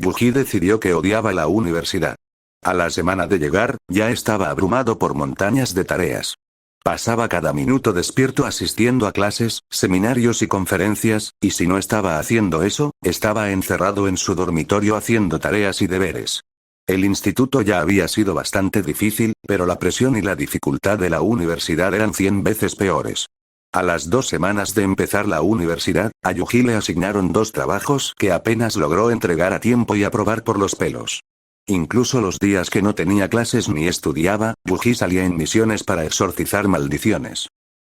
Yuji decidió que odiaba la universidad. A la semana de llegar, ya estaba abrumado por montañas de tareas. Pasaba cada minuto despierto asistiendo a clases, seminarios y conferencias, y si no estaba haciendo eso, estaba encerrado en su dormitorio haciendo tareas y deberes. El instituto ya había sido bastante difícil, pero la presión y la dificultad de la universidad eran 100 veces peores. A las 2 semanas de empezar la universidad, a Yuji le asignaron 2 trabajos que apenas logró entregar a tiempo y aprobar por los pelos. Incluso los días que no tenía clases ni estudiaba, Yuji salía en misiones para exorcizar maldiciones.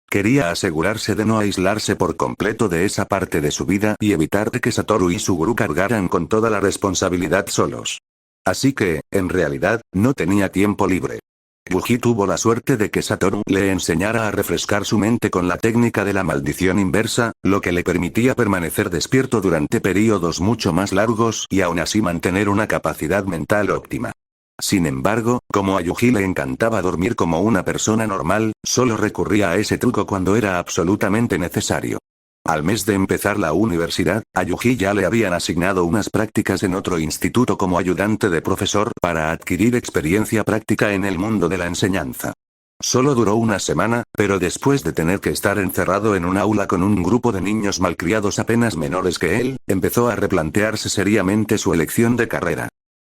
Quería asegurarse de no aislarse por completo de esa parte de su vida y evitar de que Satoru y Suguru cargaran con toda la responsabilidad solos. Así que, en realidad, no tenía tiempo libre. Yuji tuvo la suerte de que Satoru le enseñara a refrescar su mente con la técnica de la maldición inversa, lo que le permitía permanecer despierto durante períodos mucho más largos y aún así mantener una capacidad mental óptima. Sin embargo, como a Yuji le encantaba dormir como una persona normal, solo recurría a ese truco cuando era absolutamente necesario. Al mes de empezar la universidad, a Yuji ya le habían asignado unas prácticas en otro instituto como ayudante de profesor para adquirir experiencia práctica en el mundo de la enseñanza. Solo duró una semana, pero después de tener que estar encerrado en un aula con un grupo de niños malcriados apenas menores que él, empezó a replantearse seriamente su elección de carrera.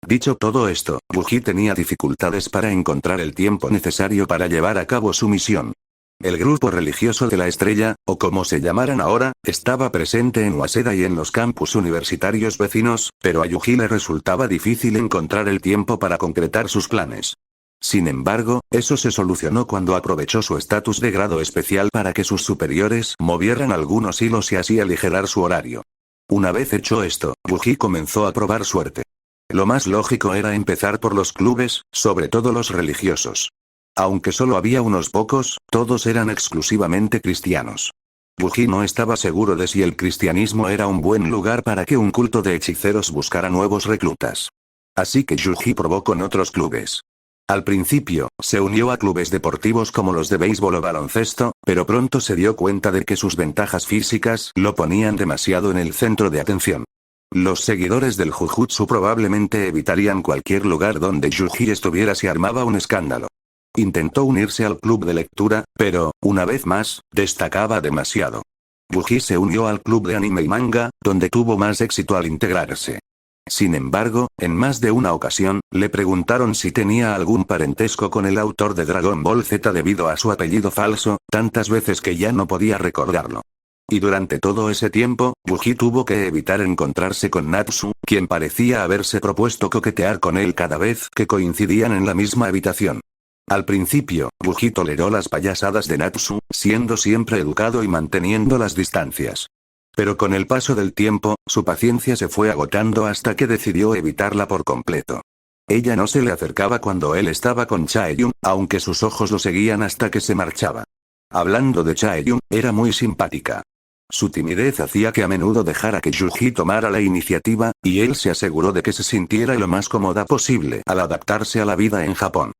Dicho todo esto, Yuji tenía dificultades para encontrar el tiempo necesario para llevar a cabo su misión. El grupo religioso de la estrella, o como se llamaran ahora, estaba presente en Waseda y en los campus universitarios vecinos, pero a Yuji le resultaba difícil encontrar el tiempo para concretar sus planes. Sin embargo, eso se solucionó cuando aprovechó su estatus de grado especial para que sus superiores movieran algunos hilos y así aligerar su horario. Una vez hecho esto, Yuji comenzó a probar suerte. Lo más lógico era empezar por los clubes, sobre todo los religiosos. Aunque solo había unos pocos, todos eran exclusivamente cristianos. Yuji no estaba seguro de si el cristianismo era un buen lugar para que un culto de hechiceros buscara nuevos reclutas. Así que Yuji probó con otros clubes. Al principio, se unió a clubes deportivos como los de béisbol o baloncesto, pero pronto se dio cuenta de que sus ventajas físicas lo ponían demasiado en el centro de atención. Los seguidores del Jujutsu probablemente evitarían cualquier lugar donde Yuji estuviera si armaba un escándalo. Intentó unirse al club de lectura, pero, una vez más, destacaba demasiado. Yuji se unió al club de anime y manga, donde tuvo más éxito al integrarse. Sin embargo, en más de una ocasión, le preguntaron si tenía algún parentesco con el autor de Dragon Ball Z debido a su apellido falso, tantas veces que ya no podía recordarlo. Y durante todo ese tiempo, Yuji tuvo que evitar encontrarse con Natsu, quien parecía haberse propuesto coquetear con él cada vez que coincidían en la misma habitación. Al principio, Yuji toleró las payasadas de Natsu, siendo siempre educado y manteniendo las distancias. Pero con el paso del tiempo, su paciencia se fue agotando hasta que decidió evitarla por completo. Ella no se le acercaba cuando él estaba con Chaeyun, aunque sus ojos lo seguían hasta que se marchaba. Hablando de Chaeyun, era muy simpática. Su timidez hacía que a menudo dejara que Yuji tomara la iniciativa, y él se aseguró de que se sintiera lo más cómoda posible al adaptarse a la vida en Japón.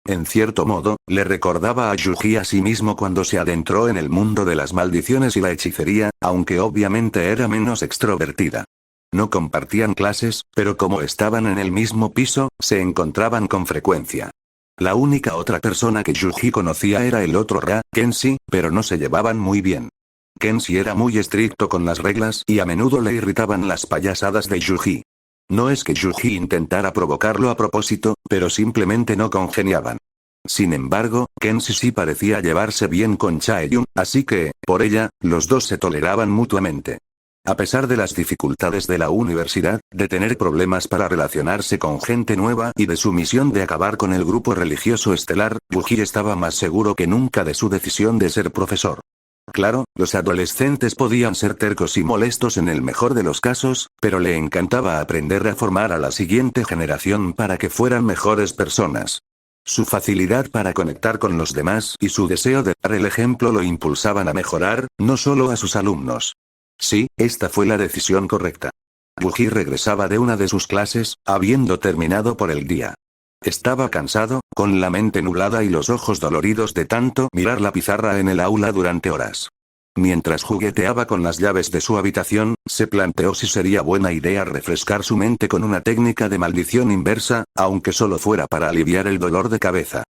En cierto modo, le recordaba a Yuji a sí mismo cuando se adentró en el mundo de las maldiciones y la hechicería, aunque obviamente era menos extrovertida. No compartían clases, pero como estaban en el mismo piso, se encontraban con frecuencia. La única otra persona que Yuji conocía era el otro Ra, Kenshi, pero no se llevaban muy bien. Kenshi era muy estricto con las reglas y a menudo le irritaban las payasadas de Yuji. No es que Yuji intentara provocarlo a propósito, pero simplemente no congeniaban. Sin embargo, Kenshi sí parecía llevarse bien con Chaeyun, así que, por ella, los dos se toleraban mutuamente. A pesar de las dificultades de la universidad, de tener problemas para relacionarse con gente nueva y de su misión de acabar con el grupo religioso estelar, Yuji estaba más seguro que nunca de su decisión de ser profesor. Claro, los adolescentes podían ser tercos y molestos en el mejor de los casos, pero le encantaba aprender a formar a la siguiente generación para que fueran mejores personas. Su facilidad para conectar con los demás y su deseo de dar el ejemplo lo impulsaban a mejorar, no solo a sus alumnos. Sí, esta fue la decisión correcta. Yuji regresaba de una de sus clases, habiendo terminado por el día. Estaba cansado, con la mente nublada y los ojos doloridos de tanto mirar la pizarra en el aula durante horas. Mientras jugueteaba con las llaves de su habitación, se planteó si sería buena idea refrescar su mente con una técnica de maldición inversa, aunque solo fuera para aliviar el dolor de cabeza.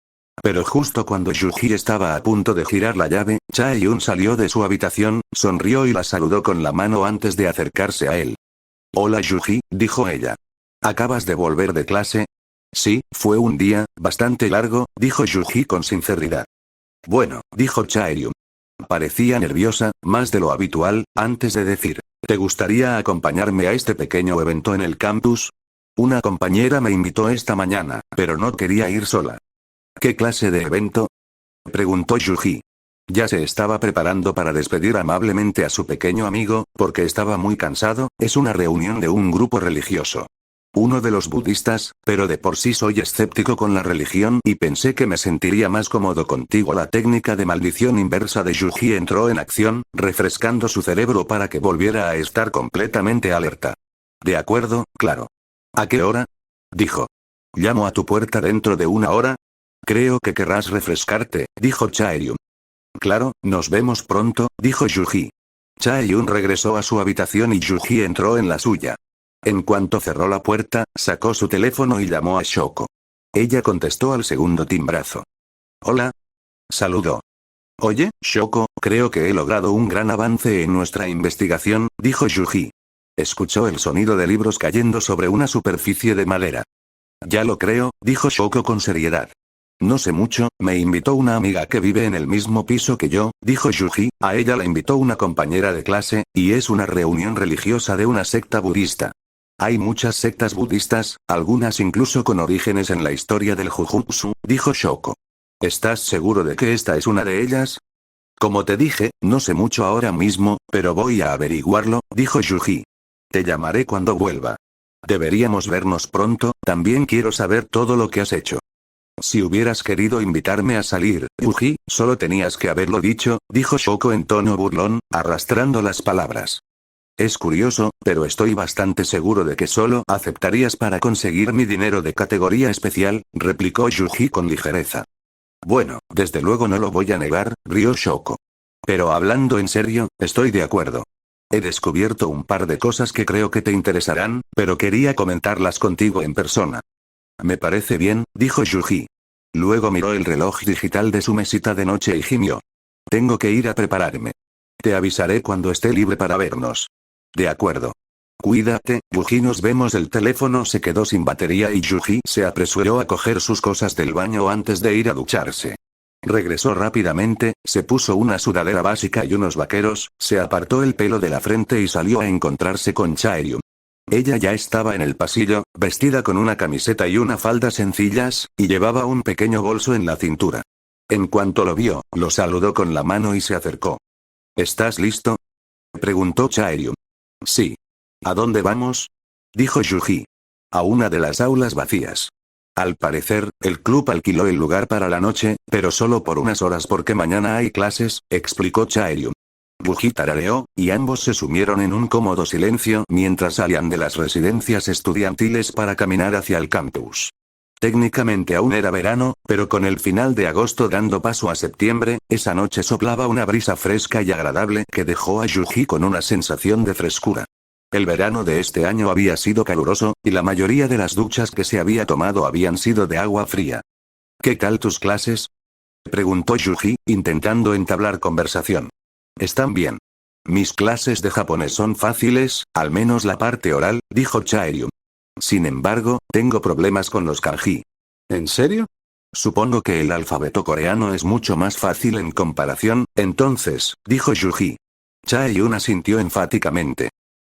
Pero justo cuando Yuji estaba a punto de girar la llave, Chae-yun salió de su habitación, sonrió y la saludó con la mano antes de acercarse a él. «Hola Yuji», dijo ella. «¿Acabas de volver de clase?» «Sí, fue un día bastante largo», dijo Yuji con sinceridad. «Bueno», dijo Chae-yun. Parecía nerviosa, más de lo habitual, antes de decir, «¿Te gustaría acompañarme a este pequeño evento en el campus?» «Una compañera me invitó esta mañana, pero no quería ir sola». «¿Qué clase de evento?», preguntó Yuji. Ya se estaba preparando para despedir amablemente a su pequeño amigo, porque estaba muy cansado. «Es una reunión de un grupo religioso. Uno de los budistas, pero de por sí soy escéptico con la religión y pensé que me sentiría más cómodo contigo». La técnica de maldición inversa de Yuji entró en acción, refrescando su cerebro para que volviera a estar completamente alerta. «De acuerdo, claro». «¿A qué hora?», dijo. «Llamo a tu puerta dentro de una hora». «Creo que querrás refrescarte», dijo Chae-yun. «Claro, nos vemos pronto», dijo Yuji. Chae-yun regresó a su habitación y Yuji entró en la suya. En cuanto cerró la puerta, sacó su teléfono y llamó a Shoko. Ella contestó al segundo timbrazo. «Hola». Saludó. «Oye, Shoko, creo que he logrado un gran avance en nuestra investigación», dijo Yuji. Escuchó el sonido de libros cayendo sobre una superficie de madera. «Ya lo creo», dijo Shoko con seriedad. «No sé mucho, me invitó una amiga que vive en el mismo piso que yo», dijo Yuji. «A ella la invitó una compañera de clase, y es una reunión religiosa de una secta budista». «Hay muchas sectas budistas, algunas incluso con orígenes en la historia del Jujutsu», dijo Shoko. «¿Estás seguro de que esta es una de ellas?». «Como te dije, no sé mucho ahora mismo, pero voy a averiguarlo», dijo Yuji. «Te llamaré cuando vuelva. Deberíamos vernos pronto, también quiero saber todo lo que has hecho». «Si hubieras querido invitarme a salir, Yuji, solo tenías que haberlo dicho», dijo Shoko en tono burlón, arrastrando las palabras. «Es curioso, pero estoy bastante seguro de que solo aceptarías para conseguir mi dinero de categoría especial», replicó Yuji con ligereza. «Bueno, desde luego no lo voy a negar», rió Shoko. «Pero hablando en serio, estoy de acuerdo. He descubierto un par de cosas que creo que te interesarán, pero quería comentarlas contigo en persona». «Me parece bien», dijo Yuji. Luego miró el reloj digital de su mesita de noche y gimió. «Tengo que ir a prepararme. Te avisaré cuando esté libre para vernos». «De acuerdo. Cuídate, Yuji». Nos vemos. El teléfono se quedó sin batería y Yuji se apresuró a coger sus cosas del baño antes de ir a ducharse. Regresó rápidamente, se puso una sudadera básica y unos vaqueros, se apartó el pelo de la frente y salió a encontrarse con Chae-yun. Ella ya estaba en el pasillo, vestida con una camiseta y una falda sencillas, y llevaba un pequeño bolso en la cintura. En cuanto lo vio, lo saludó con la mano y se acercó. «¿Estás listo?», preguntó Chae-yun. «Sí». «¿A dónde vamos?», dijo Yuji. «A una de las aulas vacías. Al parecer, el club alquiló el lugar para la noche, pero solo por unas horas porque mañana hay clases», explicó Chae-yun. Yuji tarareó, y ambos se sumieron en un cómodo silencio mientras salían de las residencias estudiantiles para caminar hacia el campus. Técnicamente aún era verano, pero con el final de agosto dando paso a septiembre, esa noche soplaba una brisa fresca y agradable que dejó a Yuji con una sensación de frescura. El verano de este año había sido caluroso, y la mayoría de las duchas que se había tomado habían sido de agua fría. «¿Qué tal tus clases?», preguntó Yuji, intentando entablar conversación. «Están bien. Mis clases de japonés son fáciles, al menos la parte oral», dijo Chae-yun. «Sin embargo, tengo problemas con los kanji». «¿En serio?». «Supongo que el alfabeto coreano es mucho más fácil en comparación, entonces», dijo Yuji. Chae-yun asintió enfáticamente.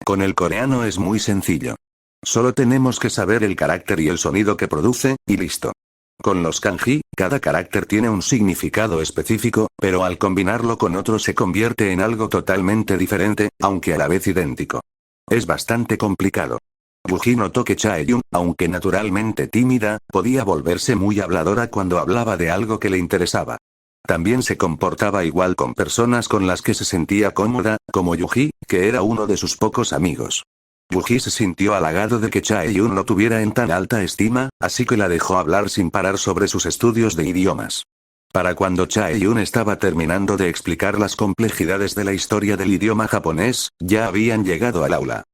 «Con el coreano es muy sencillo. Solo tenemos que saber el carácter y el sonido que produce, y listo. Con los kanji, cada carácter tiene un significado específico, pero al combinarlo con otro se convierte en algo totalmente diferente, aunque a la vez idéntico. Es bastante complicado». Yuji notó que Chae-yun, aunque naturalmente tímida, podía volverse muy habladora cuando hablaba de algo que le interesaba. También se comportaba igual con personas con las que se sentía cómoda, como Yuji, que era uno de sus pocos amigos. Yuji se sintió halagado de que Chae-yun lo tuviera en tan alta estima, así que la dejó hablar sin parar sobre sus estudios de idiomas. Para cuando Chae-yun estaba terminando de explicar las complejidades de la historia del idioma japonés, ya habían llegado al aula.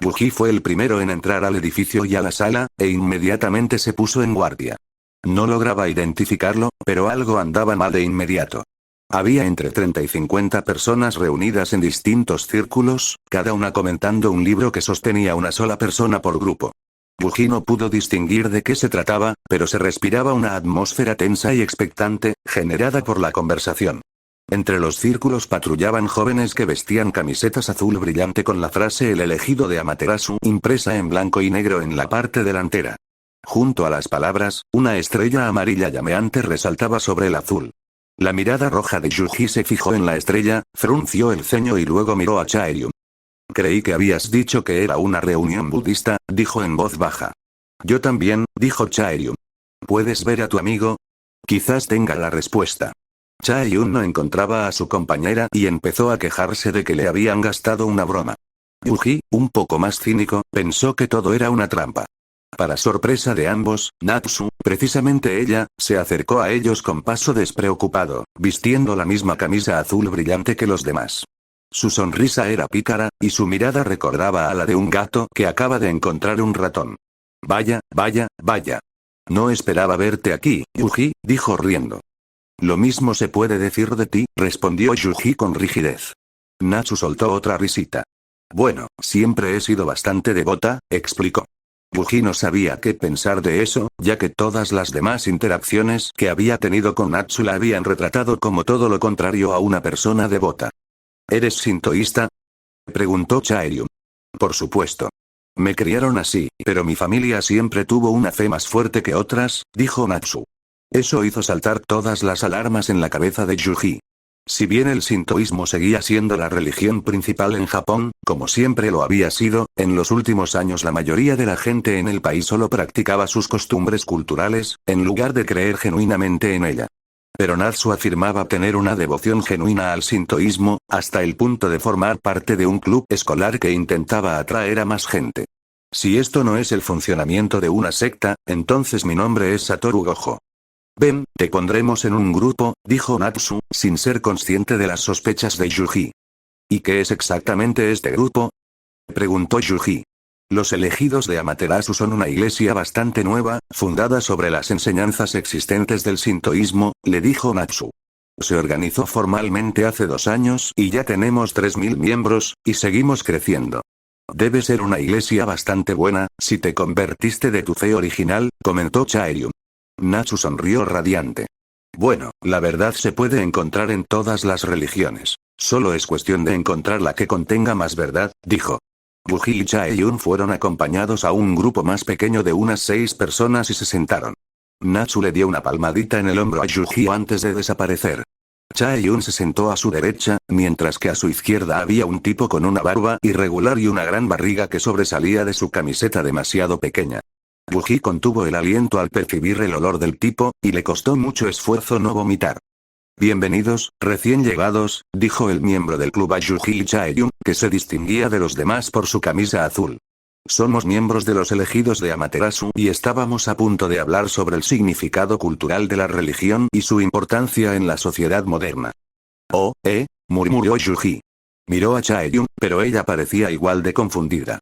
Woohee fue el primero en entrar al edificio y a la sala, e inmediatamente se puso en guardia. No lograba identificarlo, pero algo andaba mal de inmediato. Había entre 30 y 50 personas reunidas en distintos círculos, cada una comentando un libro que sostenía una sola persona por grupo. Woohee no pudo distinguir de qué se trataba, pero se respiraba una atmósfera tensa y expectante, generada por la conversación. Entre los círculos patrullaban jóvenes que vestían camisetas azul brillante con la frase "El elegido de Amaterasu" impresa en blanco y negro en la parte delantera. Junto a las palabras, una estrella amarilla llameante resaltaba sobre el azul. La mirada roja de Yuji se fijó en la estrella, frunció el ceño y luego miró a Chae-yun. Creí que habías dicho que era una reunión budista, dijo en voz baja. Yo también, dijo Chae-yun. ¿Puedes ver a tu amigo? Quizás tenga la respuesta. Chae-yun no encontraba a su compañera y empezó a quejarse de que le habían gastado una broma. Yuji, un poco más cínico, pensó que todo era una trampa. Para sorpresa de ambos, Natsu, precisamente ella, se acercó a ellos con paso despreocupado, vistiendo la misma camisa azul brillante que los demás. Su sonrisa era pícara, y su mirada recordaba a la de un gato que acaba de encontrar un ratón. Vaya, vaya, vaya. No esperaba verte aquí, Yuji, dijo riendo. Lo mismo se puede decir de ti, respondió Yuji con rigidez. Natsu soltó otra risita. Bueno, siempre he sido bastante devota, explicó. Yuji no sabía qué pensar de eso, ya que todas las demás interacciones que había tenido con Natsu la habían retratado como todo lo contrario a una persona devota. ¿Eres sintoísta?, preguntó Chae-yun. Por supuesto. Me criaron así, pero mi familia siempre tuvo una fe más fuerte que otras, dijo Natsu. Eso hizo saltar todas las alarmas en la cabeza de Yuji. Si bien el sintoísmo seguía siendo la religión principal en Japón, como siempre lo había sido, en los últimos años la mayoría de la gente en el país solo practicaba sus costumbres culturales, en lugar de creer genuinamente en ella. Pero Natsu afirmaba tener una devoción genuina al sintoísmo, hasta el punto de formar parte de un club escolar que intentaba atraer a más gente. Si esto no es el funcionamiento de una secta, entonces mi nombre es Satoru Gojo. Ven, te pondremos en un grupo, dijo Natsu, sin ser consciente de las sospechas de Yuji. ¿Y qué es exactamente este grupo?, preguntó Yuji. Los elegidos de Amaterasu son una iglesia bastante nueva, fundada sobre las enseñanzas existentes del sintoísmo, le dijo Natsu. Se organizó formalmente hace 2 años y ya tenemos 3000 miembros, y seguimos creciendo. Debe ser una iglesia bastante buena, si te convertiste de tu fe original, comentó Chae-yun. Natsu sonrió radiante. Bueno, la verdad se puede encontrar en todas las religiones. Solo es cuestión de encontrar la que contenga más verdad, dijo. Yuji y Chae-yun fueron acompañados a un grupo más pequeño de unas 6 personas y se sentaron. Natsu le dio una palmadita en el hombro a Yuji antes de desaparecer. Chae-yun se sentó a su derecha, mientras que a su izquierda había un tipo con una barba irregular y una gran barriga que sobresalía de su camiseta demasiado pequeña. Yuji contuvo el aliento al percibir el olor del tipo, y le costó mucho esfuerzo no vomitar. Bienvenidos, recién llegados, dijo el miembro del club a Yuji y Chae-yun, que se distinguía de los demás por su camisa azul. Somos miembros de los elegidos de Amaterasu y estábamos a punto de hablar sobre el significado cultural de la religión y su importancia en la sociedad moderna. Oh, murmuró Yuji. Miró a Chae-yun, pero ella parecía igual de confundida.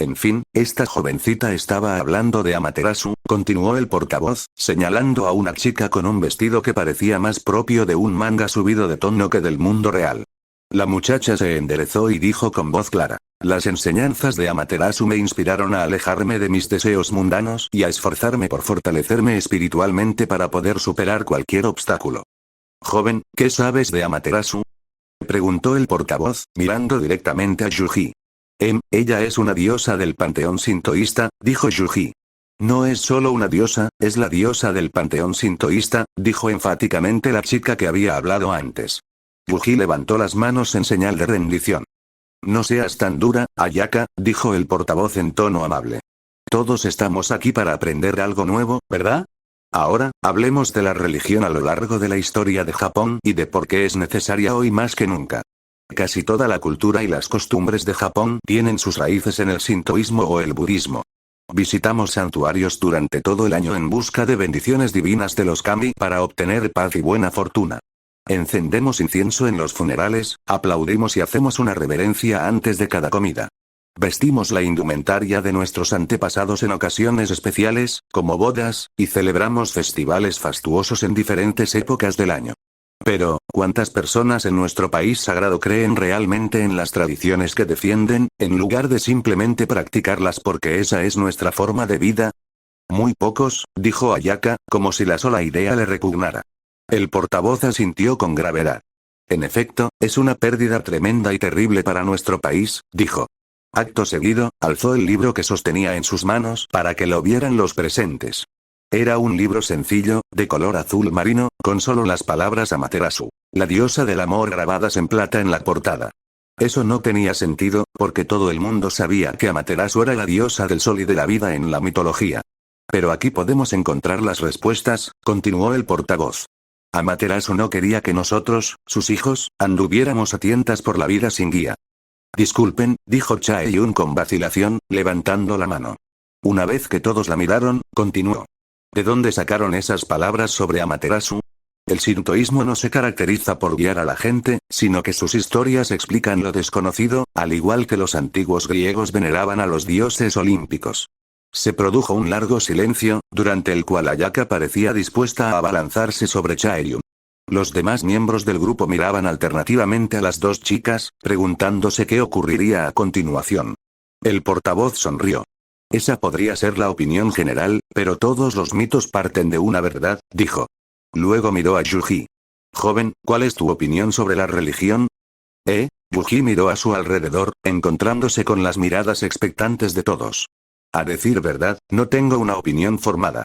En fin, esta jovencita estaba hablando de Amaterasu, continuó el portavoz, señalando a una chica con un vestido que parecía más propio de un manga subido de tono que del mundo real. La muchacha se enderezó y dijo con voz clara. Las enseñanzas de Amaterasu me inspiraron a alejarme de mis deseos mundanos y a esforzarme por fortalecerme espiritualmente para poder superar cualquier obstáculo. Joven, ¿qué sabes de Amaterasu?, preguntó el portavoz, mirando directamente a Yuji. Ella es una diosa del panteón sintoísta, dijo Yuji. No es solo una diosa, es la diosa del panteón sintoísta, dijo enfáticamente la chica que había hablado antes. Yuji levantó las manos en señal de rendición. No seas tan dura, Ayaka, dijo el portavoz en tono amable. Todos estamos aquí para aprender algo nuevo, ¿verdad? Ahora, hablemos de la religión a lo largo de la historia de Japón y de por qué es necesaria hoy más que nunca. Casi toda la cultura y las costumbres de Japón tienen sus raíces en el sintoísmo o el budismo. Visitamos santuarios durante todo el año en busca de bendiciones divinas de los kami para obtener paz y buena fortuna. Encendemos incienso en los funerales, aplaudimos y hacemos una reverencia antes de cada comida. Vestimos la indumentaria de nuestros antepasados en ocasiones especiales, como bodas, y celebramos festivales fastuosos en diferentes épocas del año. Pero, ¿cuántas personas en nuestro país sagrado creen realmente en las tradiciones que defienden, en lugar de simplemente practicarlas porque esa es nuestra forma de vida? Muy pocos, dijo Ayaka, como si la sola idea le repugnara. El portavoz asintió con gravedad. En efecto, es una pérdida tremenda y terrible para nuestro país, dijo. Acto seguido, alzó el libro que sostenía en sus manos para que lo vieran los presentes. Era un libro sencillo, de color azul marino, con solo las palabras Amaterasu, la diosa del amor grabadas en plata en la portada. Eso no tenía sentido, porque todo el mundo sabía que Amaterasu era la diosa del sol y de la vida en la mitología. Pero aquí podemos encontrar las respuestas, continuó el portavoz. Amaterasu no quería que nosotros, sus hijos, anduviéramos a tientas por la vida sin guía. Disculpen, dijo Chae-yun con vacilación, levantando la mano. Una vez que todos la miraron, continuó. ¿De dónde sacaron esas palabras sobre Amaterasu? El sintoísmo no se caracteriza por guiar a la gente, sino que sus historias explican lo desconocido, al igual que los antiguos griegos veneraban a los dioses olímpicos. Se produjo un largo silencio, durante el cual Ayaka parecía dispuesta a abalanzarse sobre Chae-yun. Los demás miembros del grupo miraban alternativamente a las dos chicas, preguntándose qué ocurriría a continuación. El portavoz sonrió. Esa podría ser la opinión general, pero todos los mitos parten de una verdad, dijo. Luego miró a Yuji. Joven, ¿cuál es tu opinión sobre la religión? Yuji miró a su alrededor, encontrándose con las miradas expectantes de todos. A decir verdad, no tengo una opinión formada.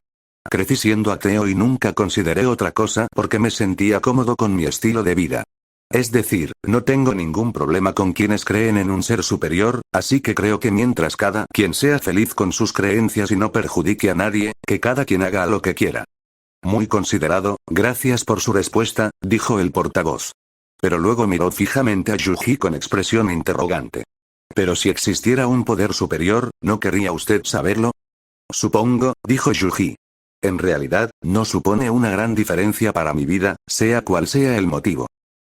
Crecí siendo ateo y nunca consideré otra cosa porque me sentía cómodo con mi estilo de vida. Es decir, no tengo ningún problema con quienes creen en un ser superior, así que creo que mientras cada quien sea feliz con sus creencias y no perjudique a nadie, que cada quien haga lo que quiera. Muy considerado, gracias por su respuesta, dijo el portavoz. Pero luego miró fijamente a Yuji con expresión interrogante. Pero si existiera un poder superior, ¿no querría usted saberlo? Supongo, dijo Yuji. En realidad, no supone una gran diferencia para mi vida, sea cual sea el motivo.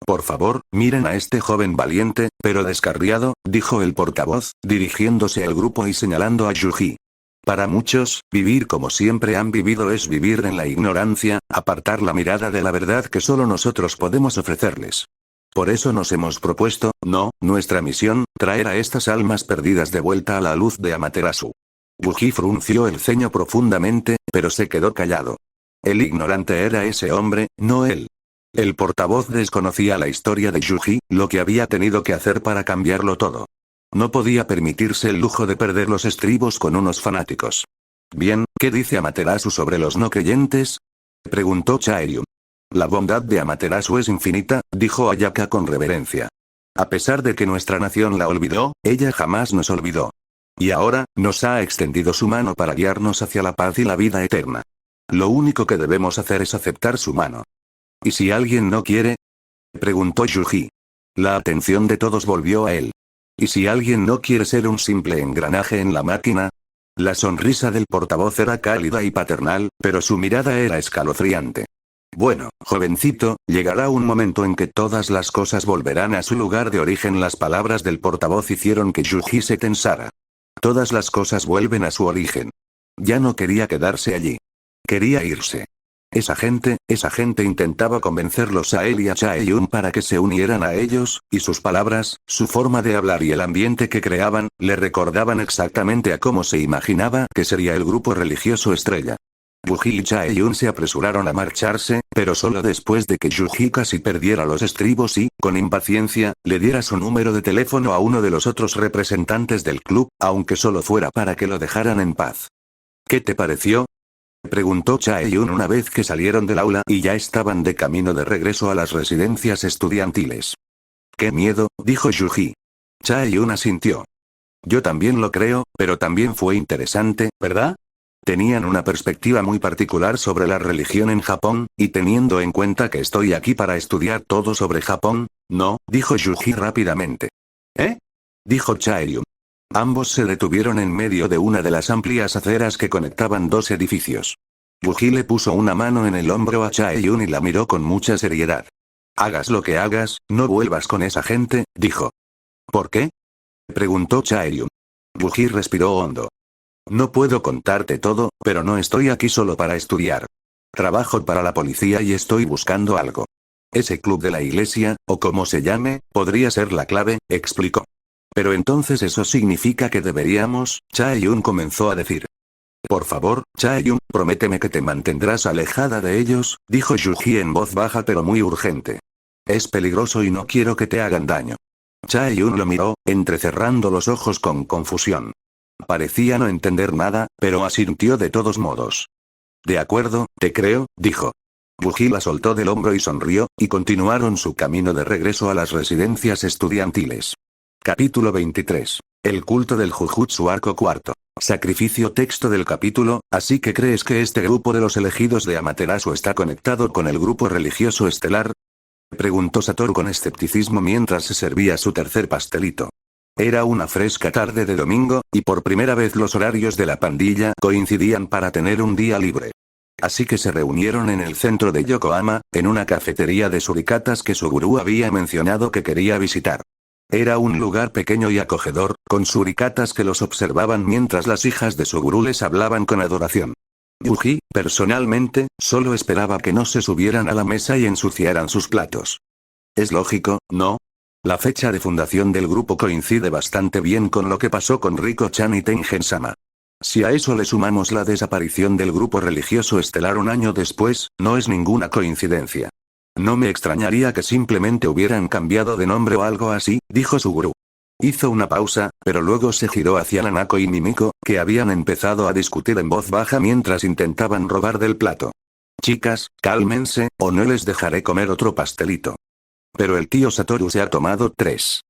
Por favor, miren a este joven valiente, pero descarriado, dijo el portavoz, dirigiéndose al grupo y señalando a Yuji. Para muchos, vivir como siempre han vivido es vivir en la ignorancia, apartar la mirada de la verdad que solo nosotros podemos ofrecerles. Por eso nos hemos propuesto, nuestra misión, traer a estas almas perdidas de vuelta a la luz de Amaterasu. Yuji frunció el ceño profundamente, pero se quedó callado. El ignorante era ese hombre, no él. El portavoz desconocía la historia de Yuji, lo que había tenido que hacer para cambiarlo todo. No podía permitirse el lujo de perder los estribos con unos fanáticos. Bien, ¿qué dice Amaterasu sobre los no creyentes? Preguntó Chae-yun. La bondad de Amaterasu es infinita, dijo Ayaka con reverencia. A pesar de que nuestra nación la olvidó, ella jamás nos olvidó. Y ahora, nos ha extendido su mano para guiarnos hacia la paz y la vida eterna. Lo único que debemos hacer es aceptar su mano. ¿Y si alguien no quiere? Preguntó Yuji. La atención de todos volvió a él. ¿Y si alguien no quiere ser un simple engranaje en la máquina? La sonrisa del portavoz era cálida y paternal, pero su mirada era escalofriante. Bueno, jovencito, llegará un momento en que todas las cosas volverán a su lugar de origen. Las palabras del portavoz hicieron que Yuji se tensara. Todas las cosas vuelven a su origen. Ya no quería quedarse allí. Quería irse. Esa gente intentaba convencerlos a él y a Chae-yun para que se unieran a ellos, y sus palabras, su forma de hablar y el ambiente que creaban, le recordaban exactamente a cómo se imaginaba que sería el grupo religioso estrella. Yuji y Chae-yun se apresuraron a marcharse, pero solo después de que Yuji casi perdiera los estribos y, con impaciencia, le diera su número de teléfono a uno de los otros representantes del club, aunque solo fuera para que lo dejaran en paz. ¿Qué te pareció? Preguntó Chae-yun una vez que salieron del aula y ya estaban de camino de regreso a las residencias estudiantiles. ¡Qué miedo!, dijo Yuji. Chae-yun asintió. Yo también lo creo, pero también fue interesante, ¿verdad? Tenían una perspectiva muy particular sobre la religión en Japón, y teniendo en cuenta que estoy aquí para estudiar todo sobre Japón, no, dijo Yuji rápidamente. Dijo Chae-yun. Ambos se detuvieron en medio de una de las amplias aceras que conectaban dos edificios. Woohee le puso una mano en el hombro a Chae-yun y la miró con mucha seriedad. Hagas lo que hagas, no vuelvas con esa gente, dijo. ¿Por qué? Preguntó Chae-yun. Woohee respiró hondo. No puedo contarte todo, pero no estoy aquí solo para estudiar. Trabajo para la policía y estoy buscando algo. Ese club de la iglesia, o como se llame, podría ser la clave, explicó. Pero entonces eso significa que deberíamos, Chae-yun comenzó a decir. Por favor, Chae-yun, prométeme que te mantendrás alejada de ellos, dijo Woohee en voz baja pero muy urgente. Es peligroso y no quiero que te hagan daño. Chae-yun lo miró, entrecerrando los ojos con confusión. Parecía no entender nada, pero asintió de todos modos. De acuerdo, te creo, dijo. Woohee la soltó del hombro y sonrió, y continuaron su camino de regreso a las residencias estudiantiles. Capítulo 23. El culto del Jujutsu arco cuarto. Sacrificio. Texto del capítulo. ¿Así que crees que este grupo de los elegidos de Amaterasu está conectado con el grupo religioso estelar? Preguntó Satoru con escepticismo mientras se servía su tercer pastelito. Era una fresca tarde de domingo, y por primera vez los horarios de la pandilla coincidían para tener un día libre. Así que se reunieron en el centro de Yokohama, en una cafetería de suricatas que Suguru había mencionado que quería visitar. Era un lugar pequeño y acogedor, con suricatas que los observaban mientras las hijas de Suguru les hablaban con adoración. Woohee, personalmente, solo esperaba que no se subieran a la mesa y ensuciaran sus platos. Es lógico, ¿no? La fecha de fundación del grupo coincide bastante bien con lo que pasó con Riko-chan y Tengen-sama. Si a eso le sumamos la desaparición del grupo religioso estelar un año después, no es ninguna coincidencia. No me extrañaría que simplemente hubieran cambiado de nombre o algo así, dijo Suguru. Hizo una pausa, pero luego se giró hacia Nanako y Mimiko, que habían empezado a discutir en voz baja mientras intentaban robar del plato. Chicas, cálmense, o no les dejaré comer otro pastelito. Pero el tío Satoru se ha tomado 3.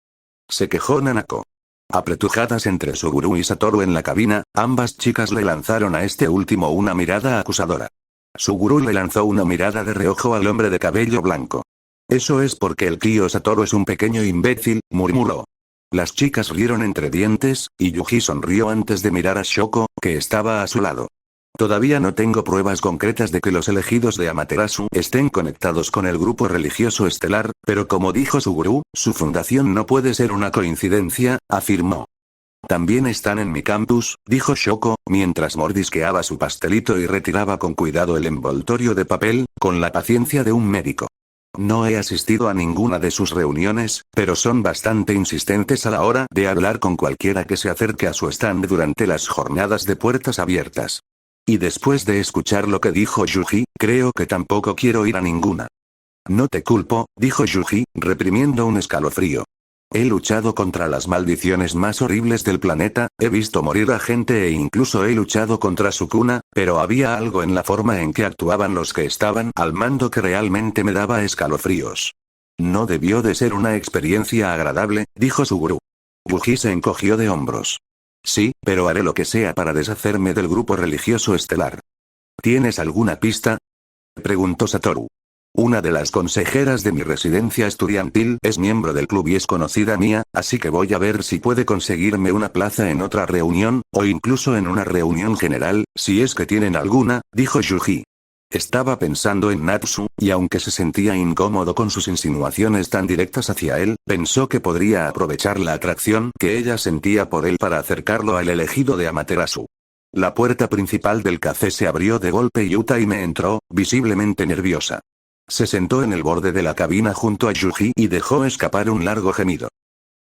Se quejó Nanako. Apretujadas entre Suguru y Satoru en la cabina, ambas chicas le lanzaron a este último una mirada acusadora. Suguru le lanzó una mirada de reojo al hombre de cabello blanco. Eso es porque el tío Satoru es un pequeño imbécil, murmuró. Las chicas rieron entre dientes, y Yuji sonrió antes de mirar a Shoko, que estaba a su lado. Todavía no tengo pruebas concretas de que los elegidos de Amaterasu estén conectados con el grupo religioso estelar, pero como dijo Suguru, su fundación no puede ser una coincidencia, afirmó. También están en mi campus, dijo Shoko, mientras mordisqueaba su pastelito y retiraba con cuidado el envoltorio de papel, con la paciencia de un médico. No he asistido a ninguna de sus reuniones, pero son bastante insistentes a la hora de hablar con cualquiera que se acerque a su stand durante las jornadas de puertas abiertas. Y después de escuchar lo que dijo Yuji, creo que tampoco quiero ir a ninguna. No te culpo, dijo Yuji, reprimiendo un escalofrío. He luchado contra las maldiciones más horribles del planeta, he visto morir a gente e incluso he luchado contra Sukuna, pero había algo en la forma en que actuaban los que estaban al mando que realmente me daba escalofríos. No debió de ser una experiencia agradable, dijo Suguru. Woohee se encogió de hombros. Sí, pero haré lo que sea para deshacerme del grupo religioso estelar. ¿Tienes alguna pista? Preguntó Satoru. Una de las consejeras de mi residencia estudiantil es miembro del club y es conocida mía, así que voy a ver si puede conseguirme una plaza en otra reunión, o incluso en una reunión general, si es que tienen alguna, dijo Yuji. Estaba pensando en Natsu, y aunque se sentía incómodo con sus insinuaciones tan directas hacia él, pensó que podría aprovechar la atracción que ella sentía por él para acercarlo al elegido de Amaterasu. La puerta principal del café se abrió de golpe y Utaime entró, visiblemente nerviosa. Se sentó en el borde de la cabina junto a Yuji y dejó escapar un largo gemido.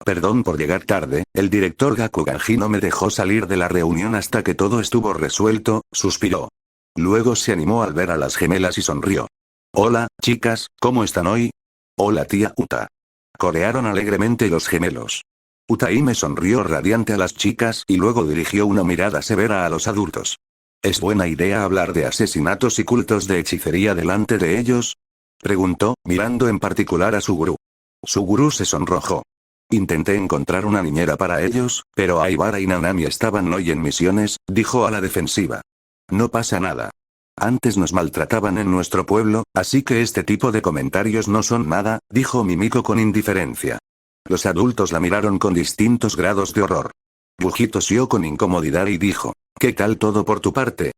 Perdón por llegar tarde, el director Gakuganji no me dejó salir de la reunión hasta que todo estuvo resuelto, suspiró. Luego se animó al ver a las gemelas y sonrió. Hola, chicas, ¿cómo están hoy? Hola tía Uta. Corearon alegremente los gemelos. Utaime sonrió radiante a las chicas y luego dirigió una mirada severa a los adultos. ¿Es buena idea hablar de asesinatos y cultos de hechicería delante de ellos? Preguntó, mirando en particular a Suguru. Suguru se sonrojó. Intenté encontrar una niñera para ellos, pero Aibara y Nanami estaban hoy en misiones, dijo a la defensiva. No pasa nada. Antes nos maltrataban en nuestro pueblo, así que este tipo de comentarios no son nada, dijo Mimiko con indiferencia. Los adultos la miraron con distintos grados de horror. Yuji tosió con incomodidad y dijo, ¿qué tal todo por tu parte?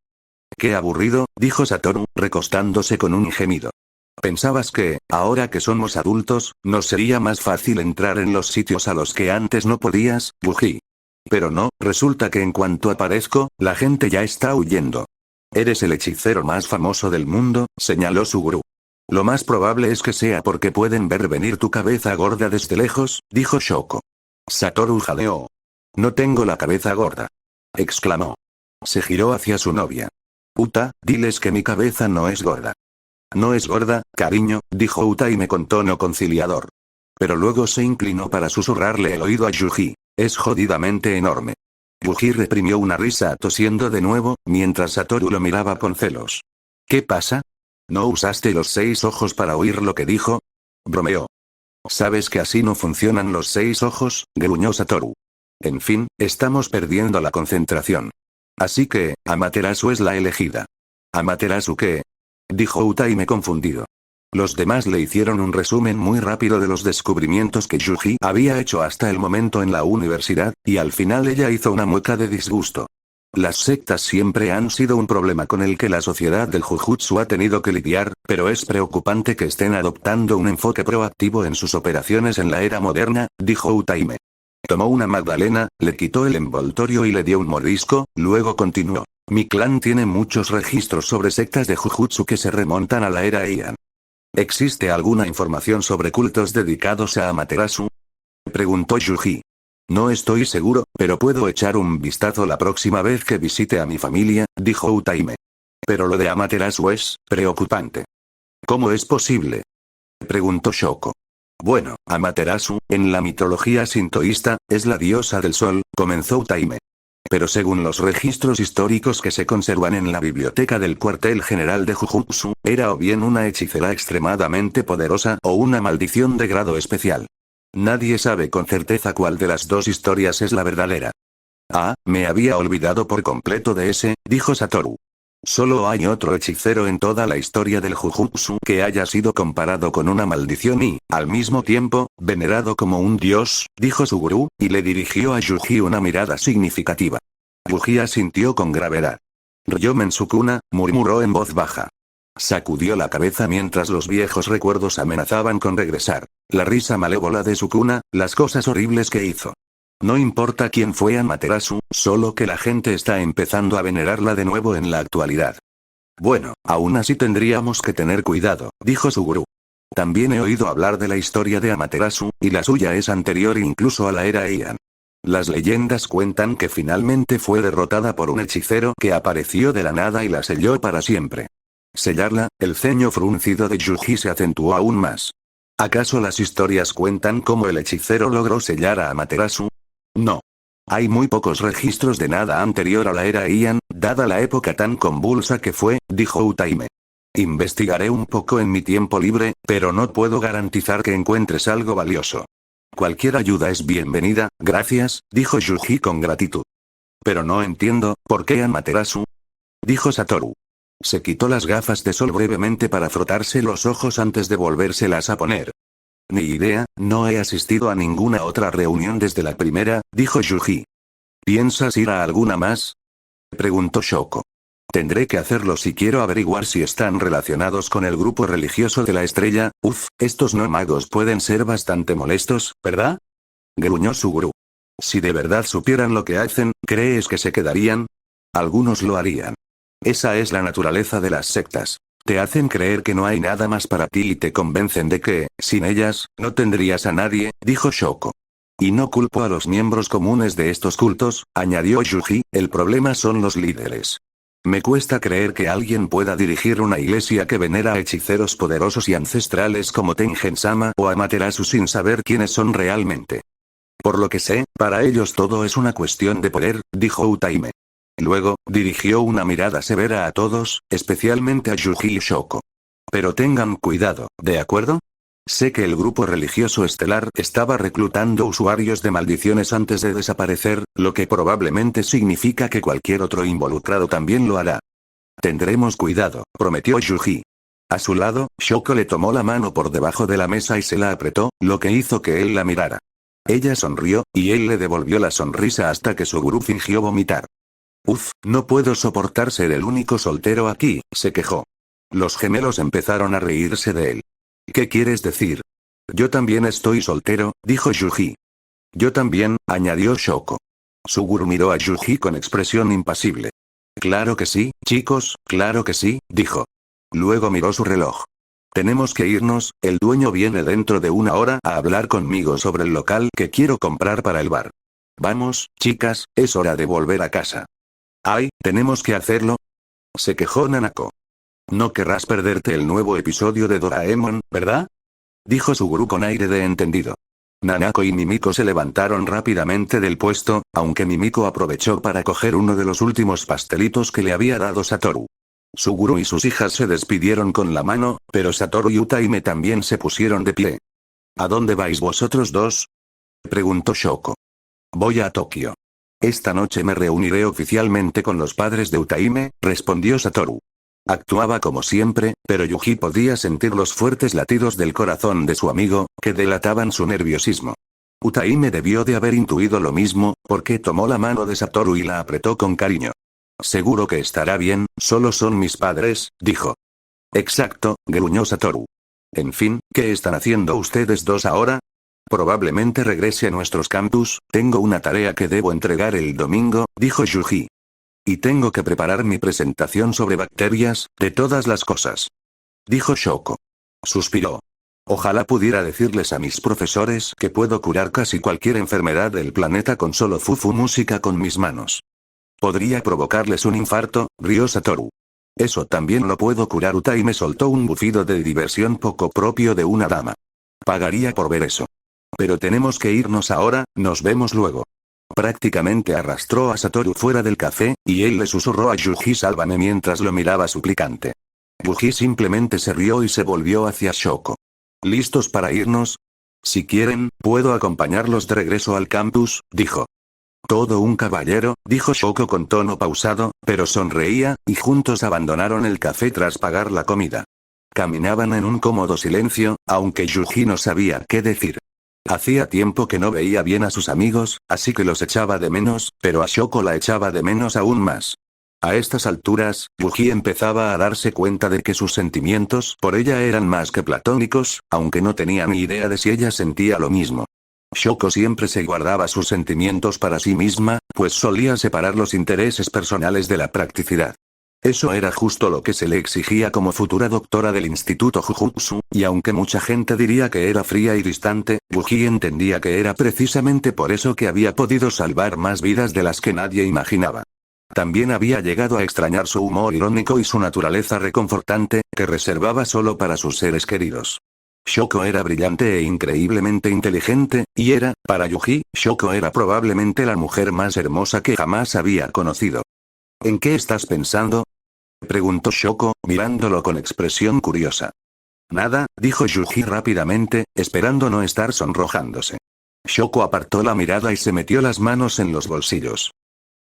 Qué aburrido, dijo Satoru, recostándose con un gemido. ¿Pensabas que, ahora que somos adultos, nos sería más fácil entrar en los sitios a los que antes no podías, Yuji? Pero no, resulta que en cuanto aparezco, la gente ya está huyendo. Eres el hechicero más famoso del mundo, señaló Suguru. Lo más probable es que sea porque pueden ver venir tu cabeza gorda desde lejos, dijo Shoko. Satoru jadeó. No tengo la cabeza gorda, exclamó. Se giró hacia su novia. Uta, diles que mi cabeza no es gorda. No es gorda, cariño, dijo Utaime con tono conciliador. Pero luego se inclinó para susurrarle el oído a Yuji. Es jodidamente enorme. Yuji reprimió una risa tosiendo de nuevo, mientras Satoru lo miraba con celos. ¿Qué pasa? ¿No usaste los 6 ojos para oír lo que dijo? Bromeó. ¿Sabes que así no funcionan los 6 ojos? Gruñó Satoru. En fin, estamos perdiendo la concentración. Así que, Amaterasu es la elegida. ¿Amaterasu qué? Dijo Utaime confundido. Los demás le hicieron un resumen muy rápido de los descubrimientos que Yuji había hecho hasta el momento en la universidad, y al final ella hizo una mueca de disgusto. Las sectas siempre han sido un problema con el que la sociedad del Jujutsu ha tenido que lidiar, pero es preocupante que estén adoptando un enfoque proactivo en sus operaciones en la era moderna, dijo Utaime. Tomó una magdalena, le quitó el envoltorio y le dio un mordisco, luego continuó. Mi clan tiene muchos registros sobre sectas de Jujutsu que se remontan a la era Heian. ¿Existe alguna información sobre cultos dedicados a Amaterasu? Preguntó Yuji. No estoy seguro, pero puedo echar un vistazo la próxima vez que visite a mi familia, dijo Utaime. Pero lo de Amaterasu es preocupante. ¿Cómo es posible? Preguntó Shoko. Bueno, Amaterasu, en la mitología sintoísta, es la diosa del sol, comenzó Utaime. Pero según los registros históricos que se conservan en la biblioteca del cuartel general de Jujutsu, era o bien una hechicera extremadamente poderosa o una maldición de grado especial. Nadie sabe con certeza cuál de las dos historias es la verdadera. Ah, me había olvidado por completo de ese, dijo Satoru. Solo hay otro hechicero en toda la historia del Jujutsu que haya sido comparado con una maldición y, al mismo tiempo, venerado como un dios, dijo Suguru, y le dirigió a Yuji una mirada significativa. Yuji asintió con gravedad. Ryomen Sukuna, murmuró en voz baja. Sacudió la cabeza mientras los viejos recuerdos amenazaban con regresar. La risa malévola de Sukuna, las cosas horribles que hizo. No importa quién fue Amaterasu, solo que la gente está empezando a venerarla de nuevo en la actualidad. Bueno, aún así tendríamos que tener cuidado, dijo Suguru. También he oído hablar de la historia de Amaterasu, y la suya es anterior incluso a la era Heian. Las leyendas cuentan que finalmente fue derrotada por un hechicero que apareció de la nada y la selló para siempre. Sellarla, el ceño fruncido de Yuji se acentuó aún más. ¿Acaso las historias cuentan cómo el hechicero logró sellar a Amaterasu? No. Hay muy pocos registros de nada anterior a la era Heian, dada la época tan convulsa que fue, dijo Utaime. Investigaré un poco en mi tiempo libre, pero no puedo garantizar que encuentres algo valioso. Cualquier ayuda es bienvenida, gracias, dijo Yuji con gratitud. Pero no entiendo, ¿por qué Amaterasu? Dijo Satoru. Se quitó las gafas de sol brevemente para frotarse los ojos antes de volvérselas a poner. Ni idea, no he asistido a ninguna otra reunión desde la primera, dijo Yuji. ¿Piensas ir a alguna más? Preguntó Shoko. Tendré que hacerlo si quiero averiguar si están relacionados con el grupo religioso de la estrella. Estos no magos pueden ser bastante molestos, ¿verdad? Gruñó Suguru. Si de verdad supieran lo que hacen, ¿crees que se quedarían? Algunos lo harían. Esa es la naturaleza de las sectas. Te hacen creer que no hay nada más para ti y te convencen de que, sin ellas, no tendrías a nadie, dijo Shoko. Y no culpo a los miembros comunes de estos cultos, añadió Yuji, el problema son los líderes. Me cuesta creer que alguien pueda dirigir una iglesia que venera a hechiceros poderosos y ancestrales como Tengen-sama o Amaterasu sin saber quiénes son realmente. Por lo que sé, para ellos todo es una cuestión de poder, dijo Utaime. Luego, dirigió una mirada severa a todos, especialmente a Yuji y Shoko. Pero tengan cuidado, ¿de acuerdo? Sé que el grupo religioso estelar estaba reclutando usuarios de maldiciones antes de desaparecer, lo que probablemente significa que cualquier otro involucrado también lo hará. Tendremos cuidado, prometió Yuji. A su lado, Shoko le tomó la mano por debajo de la mesa y se la apretó, lo que hizo que él la mirara. Ella sonrió, y él le devolvió la sonrisa hasta que Suguru fingió vomitar. Uf, no puedo soportar ser el único soltero aquí, se quejó. Los gemelos empezaron a reírse de él. ¿Qué quieres decir? Yo también estoy soltero, dijo Yuji. Yo también, añadió Shoko. Suguru miró a Yuji con expresión impasible. Claro que sí, chicos, claro que sí, dijo. Luego miró su reloj. Tenemos que irnos, el dueño viene dentro de una hora a hablar conmigo sobre el local que quiero comprar para el bar. Vamos, chicas, es hora de volver a casa. Ay, ¿tenemos que hacerlo? Se quejó Nanako. No querrás perderte el nuevo episodio de Doraemon, ¿verdad? Dijo Suguru con aire de entendido. Nanako y Mimiko se levantaron rápidamente del puesto, aunque Mimiko aprovechó para coger uno de los últimos pastelitos que le había dado Satoru. Suguru y sus hijas se despidieron con la mano, pero Satoru y Utaime también se pusieron de pie. ¿A dónde vais vosotros dos? Preguntó Shoko. Voy a Tokio. Esta noche me reuniré oficialmente con los padres de Utaime, respondió Satoru. Actuaba como siempre, pero Yuji podía sentir los fuertes latidos del corazón de su amigo, que delataban su nerviosismo. Utaime debió de haber intuido lo mismo, porque tomó la mano de Satoru y la apretó con cariño. Seguro que estará bien, solo son mis padres, dijo. Exacto, gruñó Satoru. En fin, ¿qué están haciendo ustedes dos ahora? Probablemente regrese a nuestros campus, tengo una tarea que debo entregar el domingo, dijo Yuji. Y tengo que preparar mi presentación sobre bacterias, de todas las cosas. Dijo Shoko. Suspiró. Ojalá pudiera decirles a mis profesores que puedo curar casi cualquier enfermedad del planeta con solo fufu música con mis manos. Podría provocarles un infarto, rió Satoru. Eso también lo puedo curar. Utaime soltó un bufido de diversión poco propio de una dama. Pagaría por ver eso. Pero tenemos que irnos ahora, nos vemos luego. Prácticamente arrastró a Satoru fuera del café, y él le susurró a Yuji sálvame mientras lo miraba suplicante. Yuji simplemente se rió y se volvió hacia Shoko. ¿Listos para irnos? Si quieren, puedo acompañarlos de regreso al campus, dijo. Todo un caballero, dijo Shoko con tono pausado, pero sonreía, y juntos abandonaron el café tras pagar la comida. Caminaban en un cómodo silencio, aunque Yuji no sabía qué decir. Hacía tiempo que no veía bien a sus amigos, así que los echaba de menos, pero a Shoko la echaba de menos aún más. A estas alturas, Yuji empezaba a darse cuenta de que sus sentimientos por ella eran más que platónicos, aunque no tenía ni idea de si ella sentía lo mismo. Shoko siempre se guardaba sus sentimientos para sí misma, pues solía separar los intereses personales de la practicidad. Eso era justo lo que se le exigía como futura doctora del Instituto Jujutsu, y aunque mucha gente diría que era fría y distante, Yuji entendía que era precisamente por eso que había podido salvar más vidas de las que nadie imaginaba. También había llegado a extrañar su humor irónico y su naturaleza reconfortante, que reservaba solo para sus seres queridos. Shoko era brillante e increíblemente inteligente, y para Yuji, Shoko era probablemente la mujer más hermosa que jamás había conocido. ¿En qué estás pensando? Preguntó Shoko, mirándolo con expresión curiosa. Nada, dijo Yuji rápidamente, esperando no estar sonrojándose. Shoko apartó la mirada y se metió las manos en los bolsillos.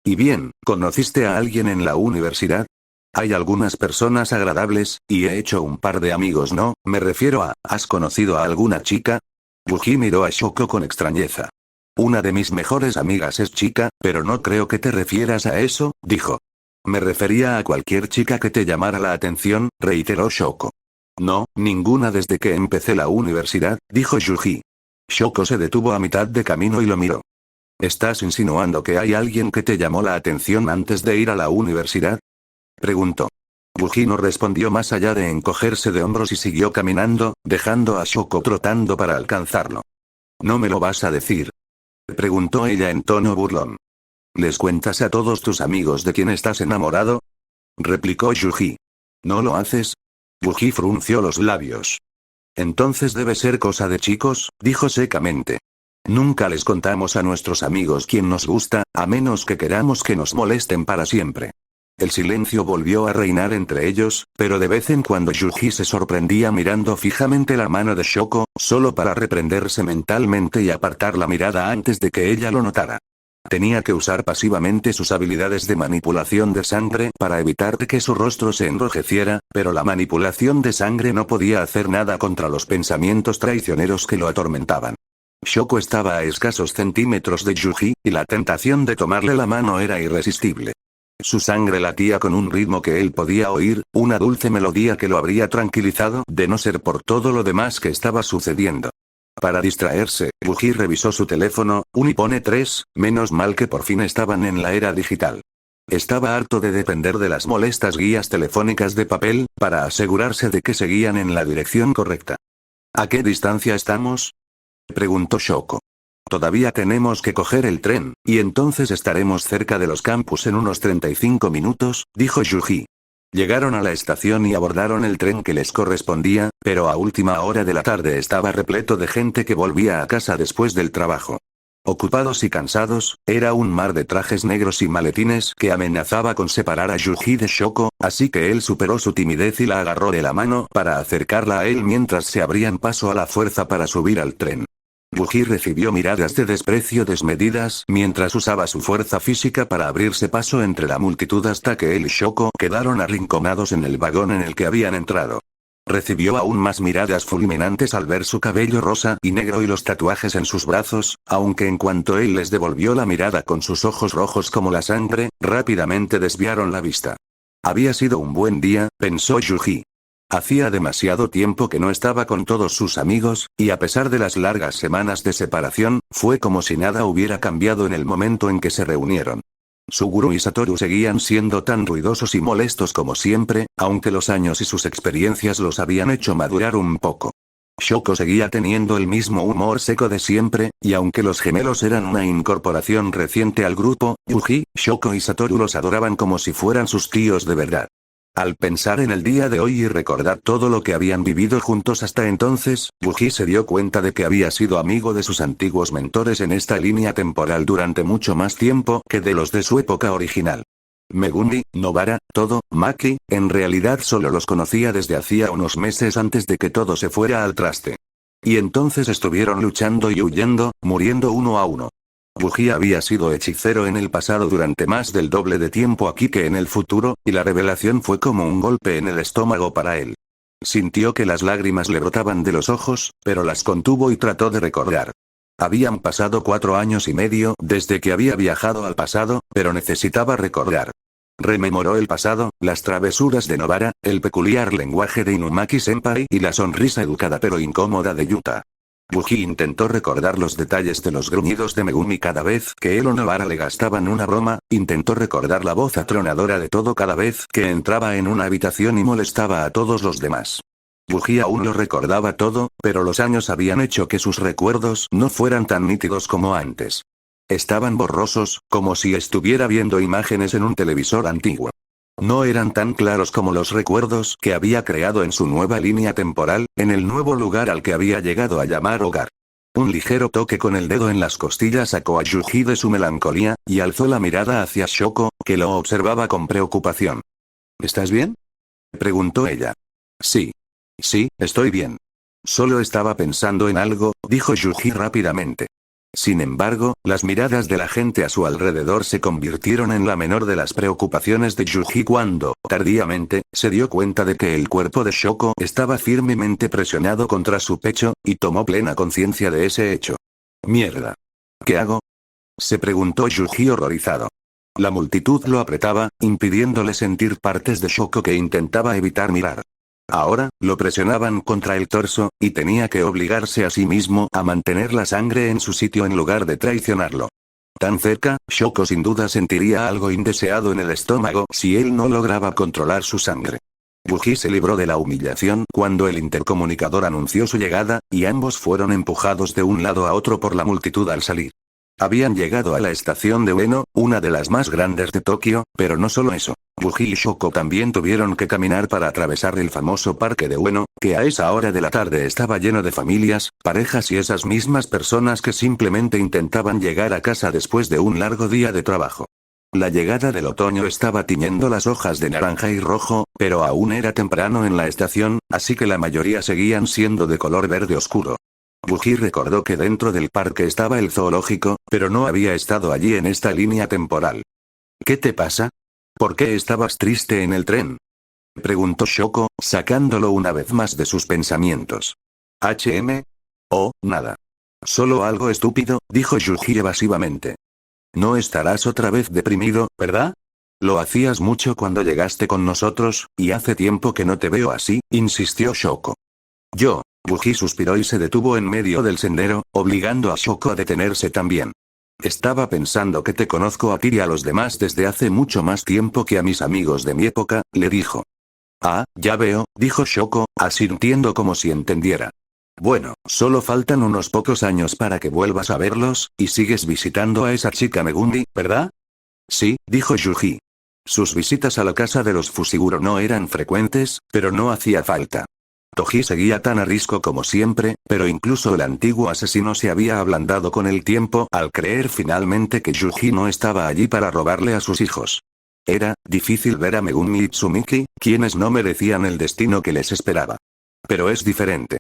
¿Y bien, conociste a alguien en la universidad? Hay algunas personas agradables, y he hecho un par de amigos, ¿no? Me refiero a, ¿has conocido a alguna chica? Yuji miró a Shoko con extrañeza. Una de mis mejores amigas es chica, pero no creo que te refieras a eso, dijo. Me refería a cualquier chica que te llamara la atención, reiteró Shoko. No, ninguna desde que empecé la universidad, dijo Yuji. Shoko se detuvo a mitad de camino y lo miró. ¿Estás insinuando que hay alguien que te llamó la atención antes de ir a la universidad? Preguntó. Yuji no respondió más allá de encogerse de hombros y siguió caminando, dejando a Shoko trotando para alcanzarlo. ¿No me lo vas a decir? Preguntó ella en tono burlón. ¿Les cuentas a todos tus amigos de quién estás enamorado? Replicó Yuji. ¿No lo haces? Yuji frunció los labios. Entonces debe ser cosa de chicos, dijo secamente. Nunca les contamos a nuestros amigos quién nos gusta, a menos que queramos que nos molesten para siempre. El silencio volvió a reinar entre ellos, pero de vez en cuando Yuji se sorprendía mirando fijamente la mano de Shoko, solo para reprenderse mentalmente y apartar la mirada antes de que ella lo notara. Tenía que usar pasivamente sus habilidades de manipulación de sangre para evitar que su rostro se enrojeciera, pero la manipulación de sangre no podía hacer nada contra los pensamientos traicioneros que lo atormentaban. Shoko estaba a escasos centímetros de Yuji, y la tentación de tomarle la mano era irresistible. Su sangre latía con un ritmo que él podía oír, una dulce melodía que lo habría tranquilizado de no ser por todo lo demás que estaba sucediendo. Para distraerse, Yuji revisó su teléfono, un iPhone 3, menos mal que por fin estaban en la era digital. Estaba harto de depender de las molestas guías telefónicas de papel, para asegurarse de que seguían en la dirección correcta. ¿A qué distancia estamos?, preguntó Shoko. Todavía tenemos que coger el tren, y entonces estaremos cerca de los campus en unos 35 minutos, dijo Yuji. Llegaron a la estación y abordaron el tren que les correspondía, pero a última hora de la tarde estaba repleto de gente que volvía a casa después del trabajo. Ocupados y cansados, era un mar de trajes negros y maletines que amenazaba con separar a Yuji de Shoko, así que él superó su timidez y la agarró de la mano para acercarla a él mientras se abrían paso a la fuerza para subir al tren. Yuji recibió miradas de desprecio desmedidas mientras usaba su fuerza física para abrirse paso entre la multitud hasta que él y Shoko quedaron arrinconados en el vagón en el que habían entrado. Recibió aún más miradas fulminantes al ver su cabello rosa y negro y los tatuajes en sus brazos, aunque en cuanto él les devolvió la mirada con sus ojos rojos como la sangre, rápidamente desviaron la vista. Había sido un buen día, pensó Yuji. Hacía demasiado tiempo que no estaba con todos sus amigos, y a pesar de las largas semanas de separación, fue como si nada hubiera cambiado en el momento en que se reunieron. Suguru y Satoru seguían siendo tan ruidosos y molestos como siempre, aunque los años y sus experiencias los habían hecho madurar un poco. Shoko seguía teniendo el mismo humor seco de siempre, y aunque los gemelos eran una incorporación reciente al grupo, Yuji, Shoko y Satoru los adoraban como si fueran sus tíos de verdad. Al pensar en el día de hoy y recordar todo lo que habían vivido juntos hasta entonces, Yuji se dio cuenta de que había sido amigo de sus antiguos mentores en esta línea temporal durante mucho más tiempo que de los de su época original. Megumi, Nobara, Todo, Maki, en realidad solo los conocía desde hacía unos meses antes de que todo se fuera al traste. Y entonces estuvieron luchando y huyendo, muriendo uno a uno. Yuji había sido hechicero en el pasado durante más del doble de tiempo aquí que en el futuro, y la revelación fue como un golpe en el estómago para él. Sintió que las lágrimas le brotaban de los ojos, pero las contuvo y trató de recordar. Habían pasado 4 años y medio desde que había viajado al pasado, pero necesitaba recordar. Rememoró el pasado, las travesuras de Nobara, el peculiar lenguaje de Inumaki-senpai y la sonrisa educada pero incómoda de Yuta. Yuji intentó recordar los detalles de los gruñidos de Megumi cada vez que él o Nobara le gastaban una broma, intentó recordar la voz atronadora de Todo cada vez que entraba en una habitación y molestaba a todos los demás. Yuji aún lo recordaba todo, pero los años habían hecho que sus recuerdos no fueran tan nítidos como antes. Estaban borrosos, como si estuviera viendo imágenes en un televisor antiguo. No eran tan claros como los recuerdos que había creado en su nueva línea temporal, en el nuevo lugar al que había llegado a llamar hogar. Un ligero toque con el dedo en las costillas sacó a Yuji de su melancolía, y alzó la mirada hacia Shoko, que lo observaba con preocupación. ¿Estás bien?, preguntó ella. Sí. Sí, estoy bien. Solo estaba pensando en algo, dijo Yuji rápidamente. Sin embargo, las miradas de la gente a su alrededor se convirtieron en la menor de las preocupaciones de Yuji cuando, tardíamente, se dio cuenta de que el cuerpo de Shoko estaba firmemente presionado contra su pecho, y tomó plena conciencia de ese hecho. «Mierda. ¿Qué hago?», se preguntó Yuji horrorizado. La multitud lo apretaba, impidiéndole sentir partes de Shoko que intentaba evitar mirar. Ahora, lo presionaban contra el torso, y tenía que obligarse a sí mismo a mantener la sangre en su sitio en lugar de traicionarlo. Tan cerca, Shoko sin duda sentiría algo indeseado en el estómago si él no lograba controlar su sangre. Yuji se libró de la humillación cuando el intercomunicador anunció su llegada, y ambos fueron empujados de un lado a otro por la multitud al salir. Habían llegado a la estación de Ueno, una de las más grandes de Tokio, pero no solo eso. Yuji y Shoko también tuvieron que caminar para atravesar el famoso parque de Ueno, que a esa hora de la tarde estaba lleno de familias, parejas y esas mismas personas que simplemente intentaban llegar a casa después de un largo día de trabajo. La llegada del otoño estaba tiñendo las hojas de naranja y rojo, pero aún era temprano en la estación, así que la mayoría seguían siendo de color verde oscuro. Yuji recordó que dentro del parque estaba el zoológico, pero no había estado allí en esta línea temporal. ¿Qué te pasa? ¿Por qué estabas triste en el tren?, preguntó Shoko, sacándolo una vez más de sus pensamientos. Oh, nada. Solo algo estúpido, dijo Yuji evasivamente. No estarás otra vez deprimido, ¿verdad? Lo hacías mucho cuando llegaste con nosotros, y hace tiempo que no te veo así, insistió Shoko. Yuji suspiró y se detuvo en medio del sendero, obligando a Shoko a detenerse también. Estaba pensando que te conozco a ti y a los demás desde hace mucho más tiempo que a mis amigos de mi época, le dijo. Ah, ya veo, dijo Shoko, asintiendo como si entendiera. Bueno, solo faltan unos pocos años para que vuelvas a verlos, y sigues visitando a esa chica Megundi, ¿verdad? Sí, dijo Yuji. Sus visitas a la casa de los Fushiguro no eran frecuentes, pero no hacía falta. Toji seguía tan arisco como siempre, pero incluso el antiguo asesino se había ablandado con el tiempo al creer finalmente que Yuji no estaba allí para robarle a sus hijos. Era difícil ver a Megumi y Tsumiki, quienes no merecían el destino que les esperaba. Pero es diferente.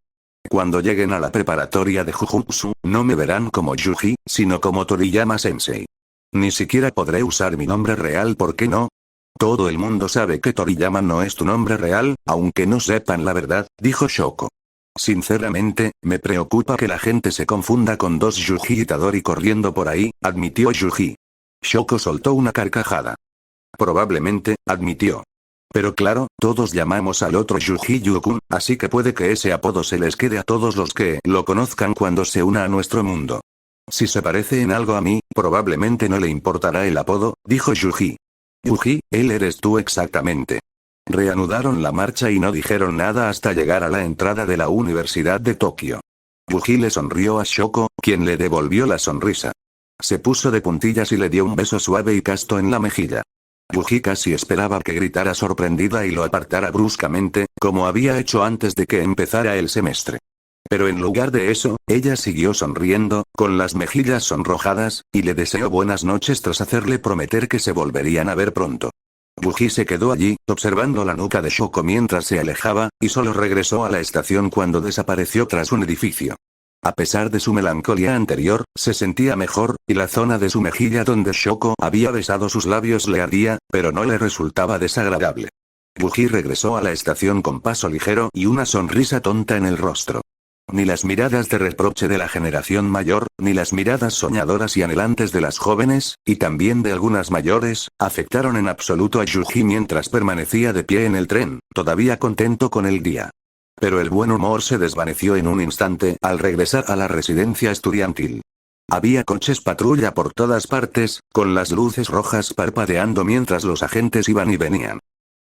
Cuando lleguen a la preparatoria de Jujutsu, no me verán como Yuji, sino como Toriyama-sensei. Ni siquiera podré usar mi nombre real, ¿por qué no? Todo el mundo sabe que Toriyama no es tu nombre real, aunque no sepan la verdad, dijo Shoko. Sinceramente, me preocupa que la gente se confunda con dos Yuji Itadori corriendo por ahí, admitió Yuji. Shoko soltó una carcajada. Probablemente, admitió. Pero claro, todos llamamos al otro Yuji Yukun, así que puede que ese apodo se les quede a todos los que lo conozcan cuando se una a nuestro mundo. Si se parece en algo a mí, probablemente no le importará el apodo, dijo Yuji. Yuji, él eres tú exactamente. Reanudaron la marcha y no dijeron nada hasta llegar a la entrada de la Universidad de Tokio. Yuji le sonrió a Shoko, quien le devolvió la sonrisa. Se puso de puntillas y le dio un beso suave y casto en la mejilla. Yuji casi esperaba que gritara sorprendida y lo apartara bruscamente, como había hecho antes de que empezara el semestre. Pero en lugar de eso, ella siguió sonriendo, con las mejillas sonrojadas, y le deseó buenas noches tras hacerle prometer que se volverían a ver pronto. Yuji se quedó allí, observando la nuca de Shoko mientras se alejaba, y solo regresó a la estación cuando desapareció tras un edificio. A pesar de su melancolía anterior, se sentía mejor, y la zona de su mejilla donde Shoko había besado sus labios le ardía, pero no le resultaba desagradable. Yuji regresó a la estación con paso ligero y una sonrisa tonta en el rostro. Ni las miradas de reproche de la generación mayor, ni las miradas soñadoras y anhelantes de las jóvenes, y también de algunas mayores, afectaron en absoluto a Yuji mientras permanecía de pie en el tren, todavía contento con el día. Pero el buen humor se desvaneció en un instante al regresar a la residencia estudiantil. Había coches patrulla por todas partes, con las luces rojas parpadeando mientras los agentes iban y venían.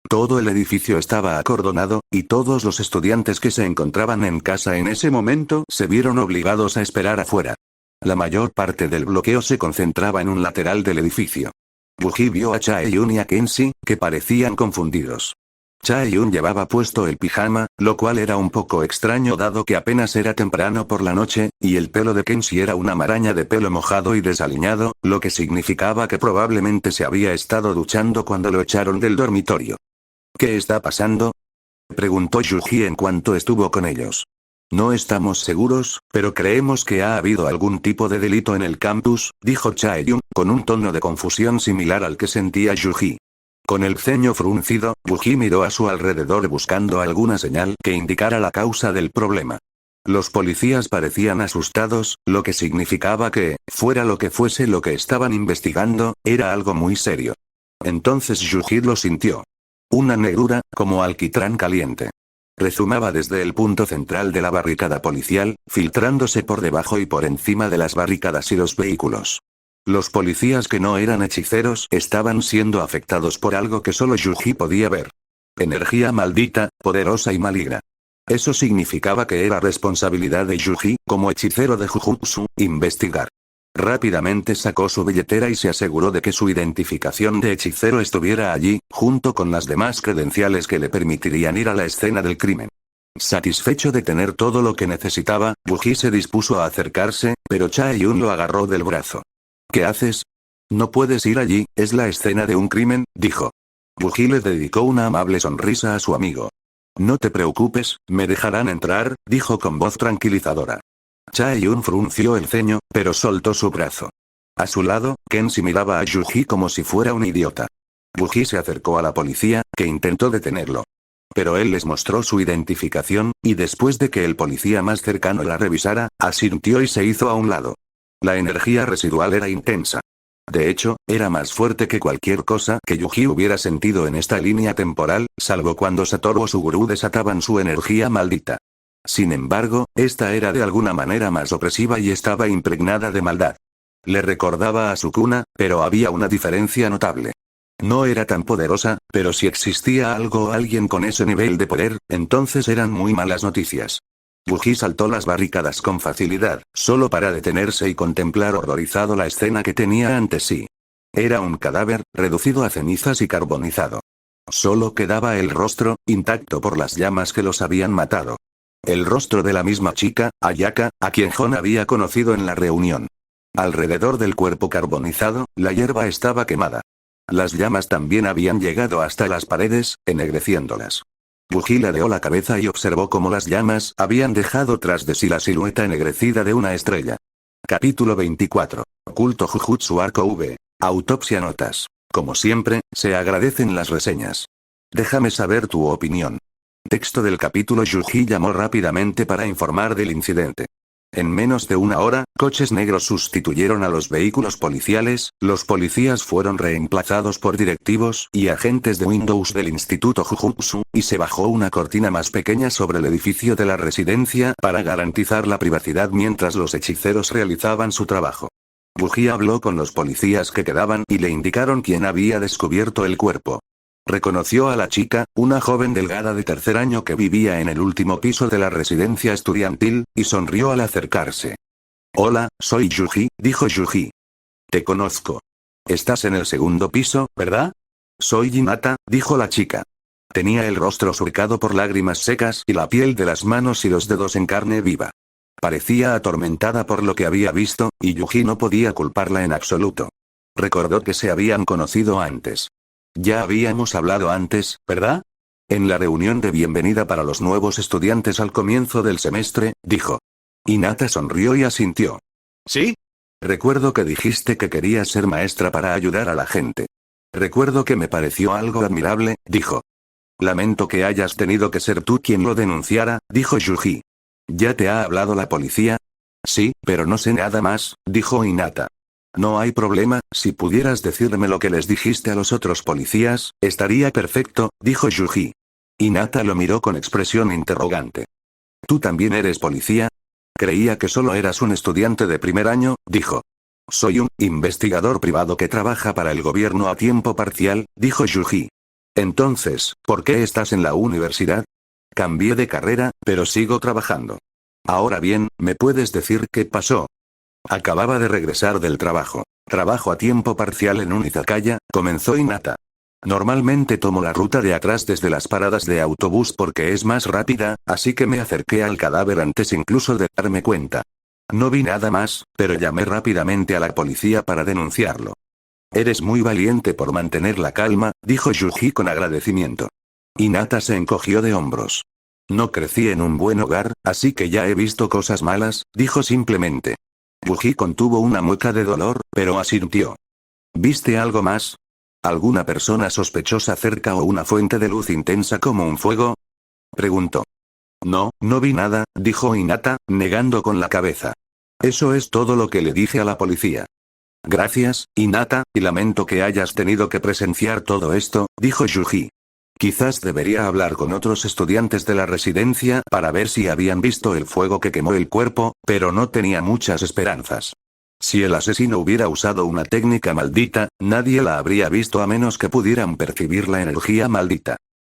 Todo el edificio estaba acordonado, y todos los estudiantes que se encontraban en casa en ese momento se vieron obligados a esperar afuera. La mayor parte del bloqueo se concentraba en un lateral del edificio. Yuji vio a Chae-yun y a Kenshi, que parecían confundidos. Chae-yun llevaba puesto el pijama, lo cual era un poco extraño dado que apenas era temprano por la noche, y el pelo de Kenshi era una maraña de pelo mojado y desaliñado, lo que significaba que probablemente se había estado duchando cuando lo echaron del dormitorio. ¿Qué está pasando?, preguntó Yuji en cuanto estuvo con ellos. No estamos seguros, pero creemos que ha habido algún tipo de delito en el campus, dijo Chae-yun, con un tono de confusión similar al que sentía Yuji. Con el ceño fruncido, Yuji miró a su alrededor buscando alguna señal que indicara la causa del problema. Los policías parecían asustados, lo que significaba que, fuera lo que fuese lo que estaban investigando, era algo muy serio. Entonces Yuji lo sintió. Una negrura, como alquitrán caliente. Rezumaba desde el punto central de la barricada policial, filtrándose por debajo y por encima de las barricadas y los vehículos. Los policías que no eran hechiceros estaban siendo afectados por algo que solo Yuji podía ver. Energía maldita, poderosa y maligna. Eso significaba que era responsabilidad de Yuji, como hechicero de Jujutsu, investigar. Rápidamente sacó su billetera y se aseguró de que su identificación de hechicero estuviera allí, junto con las demás credenciales que le permitirían ir a la escena del crimen. Satisfecho de tener todo lo que necesitaba, Yuji se dispuso a acercarse, pero Chae-yun lo agarró del brazo. ¿Qué haces? No puedes ir allí, es la escena de un crimen, dijo. Yuji le dedicó una amable sonrisa a su amigo. No te preocupes, me dejarán entrar, dijo con voz tranquilizadora. Chae-yun frunció el ceño, pero soltó su brazo. A su lado, Kenshi miraba a Yuji como si fuera un idiota. Yuji se acercó a la policía, que intentó detenerlo. Pero él les mostró su identificación, y después de que el policía más cercano la revisara, asintió y se hizo a un lado. La energía residual era intensa. De hecho, era más fuerte que cualquier cosa que Yuji hubiera sentido en esta línea temporal, salvo cuando Satoru o Suguru desataban su energía maldita. Sin embargo, esta era de alguna manera más opresiva y estaba impregnada de maldad. Le recordaba a Sukuna, pero había una diferencia notable. No era tan poderosa, pero si existía algo o alguien con ese nivel de poder, entonces eran muy malas noticias. Yuji saltó las barricadas con facilidad, solo para detenerse y contemplar horrorizado la escena que tenía ante sí. Era un cadáver, reducido a cenizas y carbonizado. Solo quedaba el rostro, intacto por las llamas que los habían matado. El rostro de la misma chica, Ayaka, a quien Jon había conocido en la reunión. Alrededor del cuerpo carbonizado, la hierba estaba quemada. Las llamas también habían llegado hasta las paredes, ennegreciéndolas. Yuji ladeó la cabeza y observó cómo las llamas habían dejado tras de sí la silueta ennegrecida de una estrella. Capítulo 24. Oculto Jujutsu Arco V. Autopsia Notas. Como siempre, se agradecen las reseñas. Déjame saber tu opinión. Texto del capítulo. Yuji llamó rápidamente para informar del incidente. En menos de una hora, coches negros sustituyeron a los vehículos policiales, los policías fueron reemplazados por directivos y agentes de Windows del Instituto Jujutsu, y se bajó una cortina más pequeña sobre el edificio de la residencia para garantizar la privacidad mientras los hechiceros realizaban su trabajo. Yuji habló con los policías que quedaban y le indicaron quién había descubierto el cuerpo. Reconoció a la chica, una joven delgada de tercer año que vivía en el último piso de la residencia estudiantil, y sonrió al acercarse. Hola, soy Yuji, dijo Yuji. Te conozco. Estás en el segundo piso, ¿verdad? Soy Hinata, dijo la chica. Tenía el rostro surcado por lágrimas secas y la piel de las manos y los dedos en carne viva. Parecía atormentada por lo que había visto, y Yuji no podía culparla en absoluto. Recordó que se habían conocido antes. Ya habíamos hablado antes, ¿verdad? En la reunión de bienvenida para los nuevos estudiantes al comienzo del semestre, dijo. Hinata sonrió y asintió. ¿Sí? Recuerdo que dijiste que querías ser maestra para ayudar a la gente. Recuerdo que me pareció algo admirable, dijo. Lamento que hayas tenido que ser tú quien lo denunciara, dijo Yuji. ¿Ya te ha hablado la policía? Sí, pero no sé nada más, dijo Hinata. No hay problema, si pudieras decirme lo que les dijiste a los otros policías, estaría perfecto, dijo Yuji. Hinata lo miró con expresión interrogante. ¿Tú también eres policía? Creía que solo eras un estudiante de primer año, dijo. Soy un investigador privado que trabaja para el gobierno a tiempo parcial, dijo Yuji. Entonces, ¿por qué estás en la universidad? Cambié de carrera, pero sigo trabajando. Ahora bien, ¿me puedes decir qué pasó? Acababa de regresar del trabajo. Trabajo a tiempo parcial en un izakaya, comenzó Hinata. Normalmente tomo la ruta de atrás desde las paradas de autobús porque es más rápida, así que me acerqué al cadáver antes incluso de darme cuenta. No vi nada más, pero llamé rápidamente a la policía para denunciarlo. Eres muy valiente por mantener la calma, dijo Yuji con agradecimiento. Hinata se encogió de hombros. No crecí en un buen hogar, así que ya he visto cosas malas, dijo simplemente. Yuji contuvo una mueca de dolor, pero asintió. ¿Viste algo más? ¿Alguna persona sospechosa cerca o una fuente de luz intensa como un fuego? Preguntó. No, no vi nada, dijo Hinata, negando con la cabeza. Eso es todo lo que le dije a la policía. Gracias, Hinata, y lamento que hayas tenido que presenciar todo esto, dijo Yuji. Quizás debería hablar con otros estudiantes de la residencia para ver si habían visto el fuego que quemó el cuerpo, pero no tenía muchas esperanzas. Si el asesino hubiera usado una técnica maldita, nadie la habría visto a menos que pudieran percibir la energía maldita.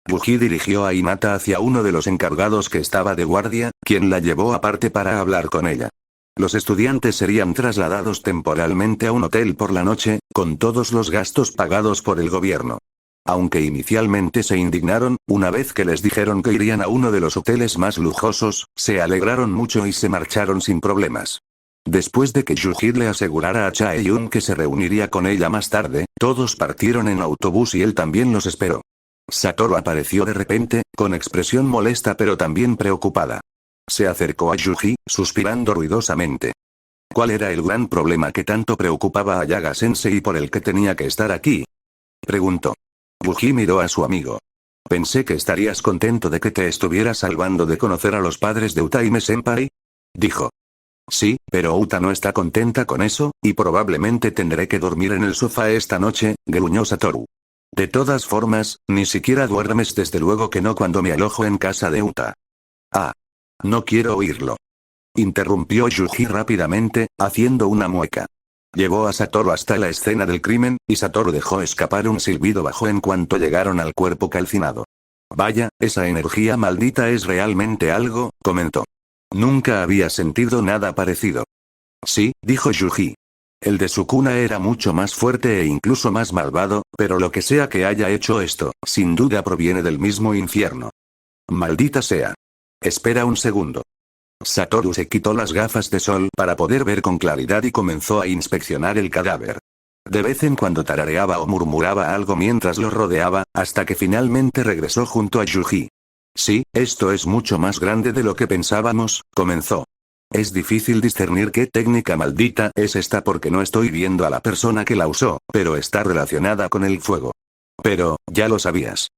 Yuji dirigió a Hinata hacia uno de los encargados que estaba de guardia, quien la llevó aparte para hablar con ella. Los estudiantes serían trasladados temporalmente a un hotel por la noche, con todos los gastos pagados por el gobierno. Aunque inicialmente se indignaron, una vez que les dijeron que irían a uno de los hoteles más lujosos, se alegraron mucho y se marcharon sin problemas. Después de que Yuji le asegurara a Chae-yun que se reuniría con ella más tarde, todos partieron en autobús y él también los esperó. Satoru apareció de repente, con expresión molesta pero también preocupada. Se acercó a Yuji, suspirando ruidosamente. ¿Cuál era el gran problema que tanto preocupaba a Yaga Sensei y por el que tenía que estar aquí? Preguntó. Yuji miró a su amigo. Pensé que estarías contento de que te estuviera salvando de conocer a los padres de Utaime-senpai. Dijo. Sí, pero Uta no está contenta con eso, y probablemente tendré que dormir en el sofá esta noche, gruñó Satoru. De todas formas, ni siquiera duermes, desde luego que no, cuando me alojo en casa de Uta. Ah. No quiero oírlo. Interrumpió Yuji rápidamente, haciendo una mueca. Llevó a Satoru hasta la escena del crimen, y Satoru dejó escapar un silbido bajo en cuanto llegaron al cuerpo calcinado. Vaya, esa energía maldita es realmente algo, comentó. Nunca había sentido nada parecido. Sí, dijo Yuji. El de Sukuna era mucho más fuerte e incluso más malvado, pero lo que sea que haya hecho esto, sin duda proviene del mismo infierno. Maldita sea. Espera un segundo. Satoru se quitó las gafas de sol para poder ver con claridad y comenzó a inspeccionar el cadáver. De vez en cuando tarareaba o murmuraba algo mientras lo rodeaba, hasta que finalmente regresó junto a Yuji. Sí, esto es mucho más grande de lo que pensábamos, comenzó. Es difícil discernir qué técnica maldita es esta porque no estoy viendo a la persona que la usó, pero está relacionada con el fuego. Pero, ya lo sabías.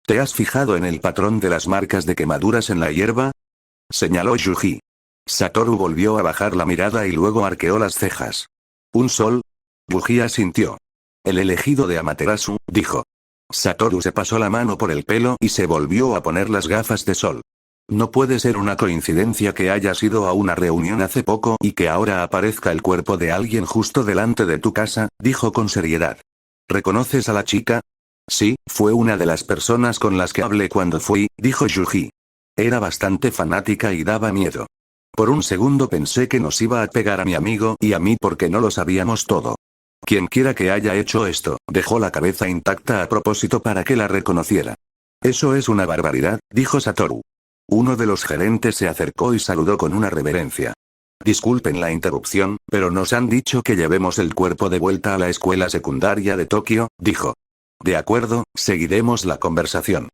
¿Te has fijado en el patrón de las marcas de quemaduras en la hierba? Señaló Yuji. Satoru volvió a bajar la mirada y luego arqueó las cejas. ¿Un sol? Yuji asintió. El elegido de Amaterasu, dijo. Satoru se pasó la mano por el pelo y se volvió a poner las gafas de sol. No puede ser una coincidencia que hayas ido a una reunión hace poco y que ahora aparezca el cuerpo de alguien justo delante de tu casa, dijo con seriedad. ¿Reconoces a la chica? Sí, fue una de las personas con las que hablé cuando fui, dijo Yuji. Era bastante fanática y daba miedo. Por un segundo pensé que nos iba a pegar a mi amigo y a mí porque no lo sabíamos todo. Quienquiera que haya hecho esto, dejó la cabeza intacta a propósito para que la reconociera. Eso es una barbaridad, dijo Satoru. Uno de los gerentes se acercó y saludó con una reverencia. Disculpen la interrupción, pero nos han dicho que llevemos el cuerpo de vuelta a la escuela secundaria de Tokio, dijo. De acuerdo, seguiremos la conversación.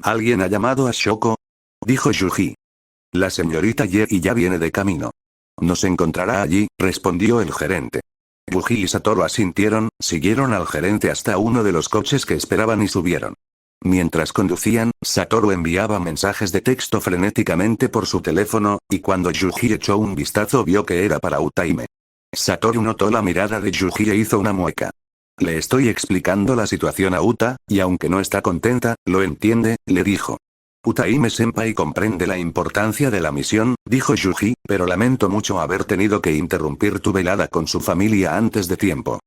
¿Alguien ha llamado a Shoko? Dijo Yuji. La señorita Yei ya viene de camino. Nos encontrará allí, respondió el gerente. Yuji y Satoru asintieron, siguieron al gerente hasta uno de los coches que esperaban y subieron. Mientras conducían, Satoru enviaba mensajes de texto frenéticamente por su teléfono, y cuando Yuji echó un vistazo vio que era para Utaime. Satoru notó la mirada de Yuji e hizo una mueca. Le estoy explicando la situación a Uta, y aunque no está contenta, lo entiende, le dijo. Utaime-senpai comprende la importancia de la misión, dijo Yuji, pero lamento mucho haber tenido que interrumpir tu velada con su familia antes de tiempo.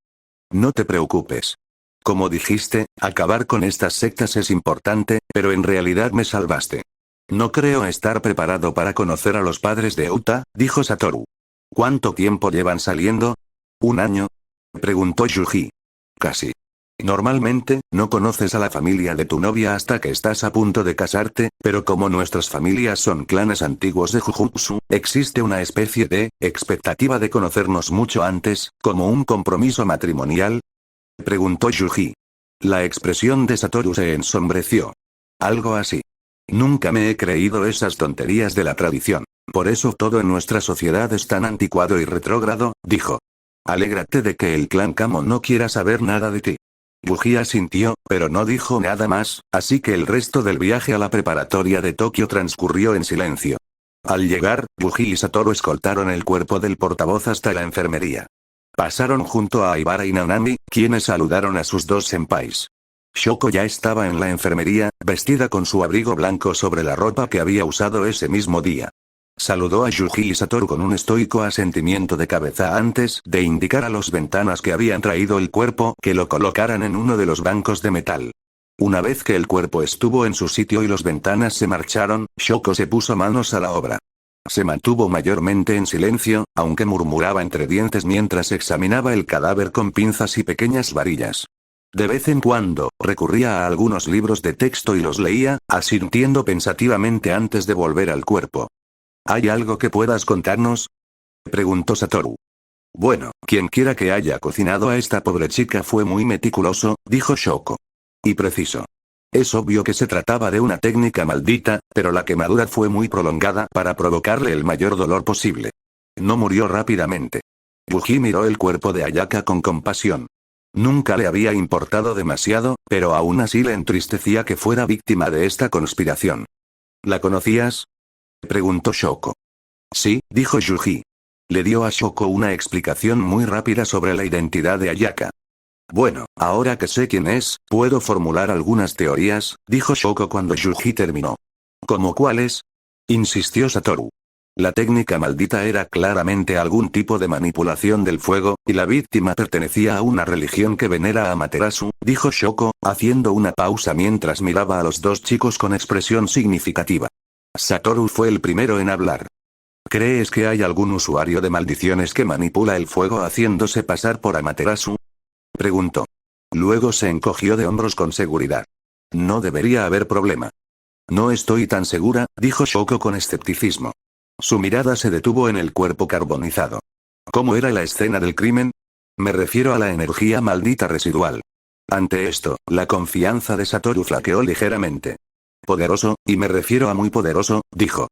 No te preocupes. Como dijiste, acabar con estas sectas es importante, pero en realidad me salvaste. No creo estar preparado para conocer a los padres de Uta, dijo Satoru. ¿Cuánto tiempo llevan saliendo? ¿Un año? Preguntó Yuji. Casi. Normalmente, no conoces a la familia de tu novia hasta que estás a punto de casarte, pero como nuestras familias son clanes antiguos de Jujutsu, existe una especie de expectativa de conocernos mucho antes, como un compromiso matrimonial. Preguntó Yuji. La expresión de Satoru se ensombreció. Algo así. Nunca me he creído esas tonterías de la tradición. Por eso todo en nuestra sociedad es tan anticuado y retrógrado, dijo. Alégrate de que el clan Kamo no quiera saber nada de ti. Yuji asintió, pero no dijo nada más, así que el resto del viaje a la preparatoria de Tokio transcurrió en silencio. Al llegar, Yuji y Satoru escoltaron el cuerpo del portavoz hasta la enfermería. Pasaron junto a Aibara y Nanami, quienes saludaron a sus dos senpais. Shoko ya estaba en la enfermería, vestida con su abrigo blanco sobre la ropa que había usado ese mismo día. Saludó a Yuji y Satoru con un estoico asentimiento de cabeza antes de indicar a los ventanas que habían traído el cuerpo que lo colocaran en uno de los bancos de metal. Una vez que el cuerpo estuvo en su sitio y los ventanas se marcharon, Shoko se puso manos a la obra. Se mantuvo mayormente en silencio, aunque murmuraba entre dientes mientras examinaba el cadáver con pinzas y pequeñas varillas. De vez en cuando, recurría a algunos libros de texto y los leía, asintiendo pensativamente antes de volver al cuerpo. ¿Hay algo que puedas contarnos? Preguntó Satoru. Bueno, quienquiera que haya cocinado a esta pobre chica fue muy meticuloso, dijo Shoko. Y preciso. Es obvio que se trataba de una técnica maldita, pero la quemadura fue muy prolongada para provocarle el mayor dolor posible. No murió rápidamente. Yuji miró el cuerpo de Ayaka con compasión. Nunca le había importado demasiado, pero aún así le entristecía que fuera víctima de esta conspiración. ¿La conocías?, preguntó Shoko. Sí, dijo Yuji. Le dio a Shoko una explicación muy rápida sobre la identidad de Ayaka. Bueno, ahora que sé quién es, puedo formular algunas teorías, dijo Shoko cuando Yuji terminó. ¿Cómo cuáles?, insistió Satoru. La técnica maldita era claramente algún tipo de manipulación del fuego, y la víctima pertenecía a una religión que venera a Amaterasu, dijo Shoko, haciendo una pausa mientras miraba a los dos chicos con expresión significativa. Satoru fue el primero en hablar. ¿Crees que hay algún usuario de maldiciones que manipula el fuego haciéndose pasar por Amaterasu?, preguntó. Luego se encogió de hombros con seguridad. No debería haber problema. No estoy tan segura, dijo Shoko con escepticismo. Su mirada se detuvo en el cuerpo carbonizado. ¿Cómo era la escena del crimen? Me refiero a la energía maldita residual. Ante esto, la confianza de Satoru flaqueó ligeramente. Poderoso, y me refiero a muy poderoso, dijo.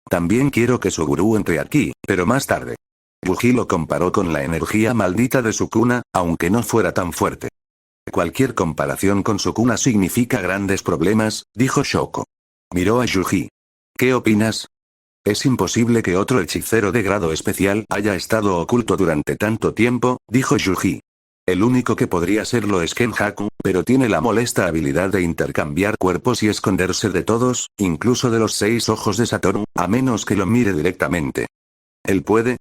También quiero que su gurú entre aquí, pero más tarde. Yuji lo comparó con la energía maldita de Sukuna, aunque no fuera tan fuerte. Cualquier comparación con Sukuna significa grandes problemas, dijo Shoko. Miró a Yuji. ¿Qué opinas? Es imposible que otro hechicero de grado especial haya estado oculto durante tanto tiempo, dijo Yuji. El único que podría serlo es Kenjaku, pero tiene la molesta habilidad de intercambiar cuerpos y esconderse de todos, incluso de los 6 ojos de Satoru, a menos que lo mire directamente. ¿Él puede?,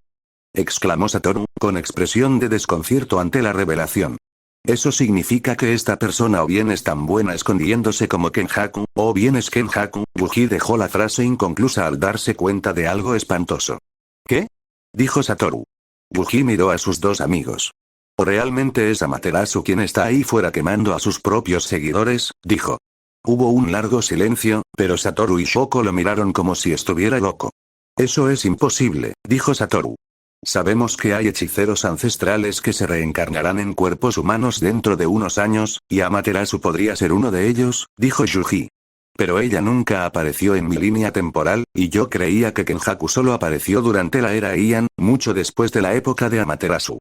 exclamó Satoru, con expresión de desconcierto ante la revelación. Eso significa que esta persona o bien es tan buena escondiéndose como Kenjaku, o bien es Kenjaku. Yuji dejó la frase inconclusa al darse cuenta de algo espantoso. ¿Qué?, dijo Satoru. Yuji miró a sus dos amigos. ¿O realmente es Amaterasu quien está ahí fuera quemando a sus propios seguidores?, dijo. Hubo un largo silencio, pero Satoru y Shoko lo miraron como si estuviera loco. Eso es imposible, dijo Satoru. Sabemos que hay hechiceros ancestrales que se reencarnarán en cuerpos humanos dentro de unos años, y Amaterasu podría ser uno de ellos, dijo Yuji. Pero ella nunca apareció en mi línea temporal, y yo creía que Kenjaku solo apareció durante la era Heian, mucho después de la época de Amaterasu.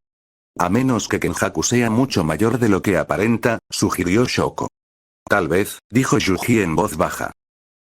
A menos que Kenjaku sea mucho mayor de lo que aparenta, sugirió Shoko. Tal vez, dijo Yuji en voz baja.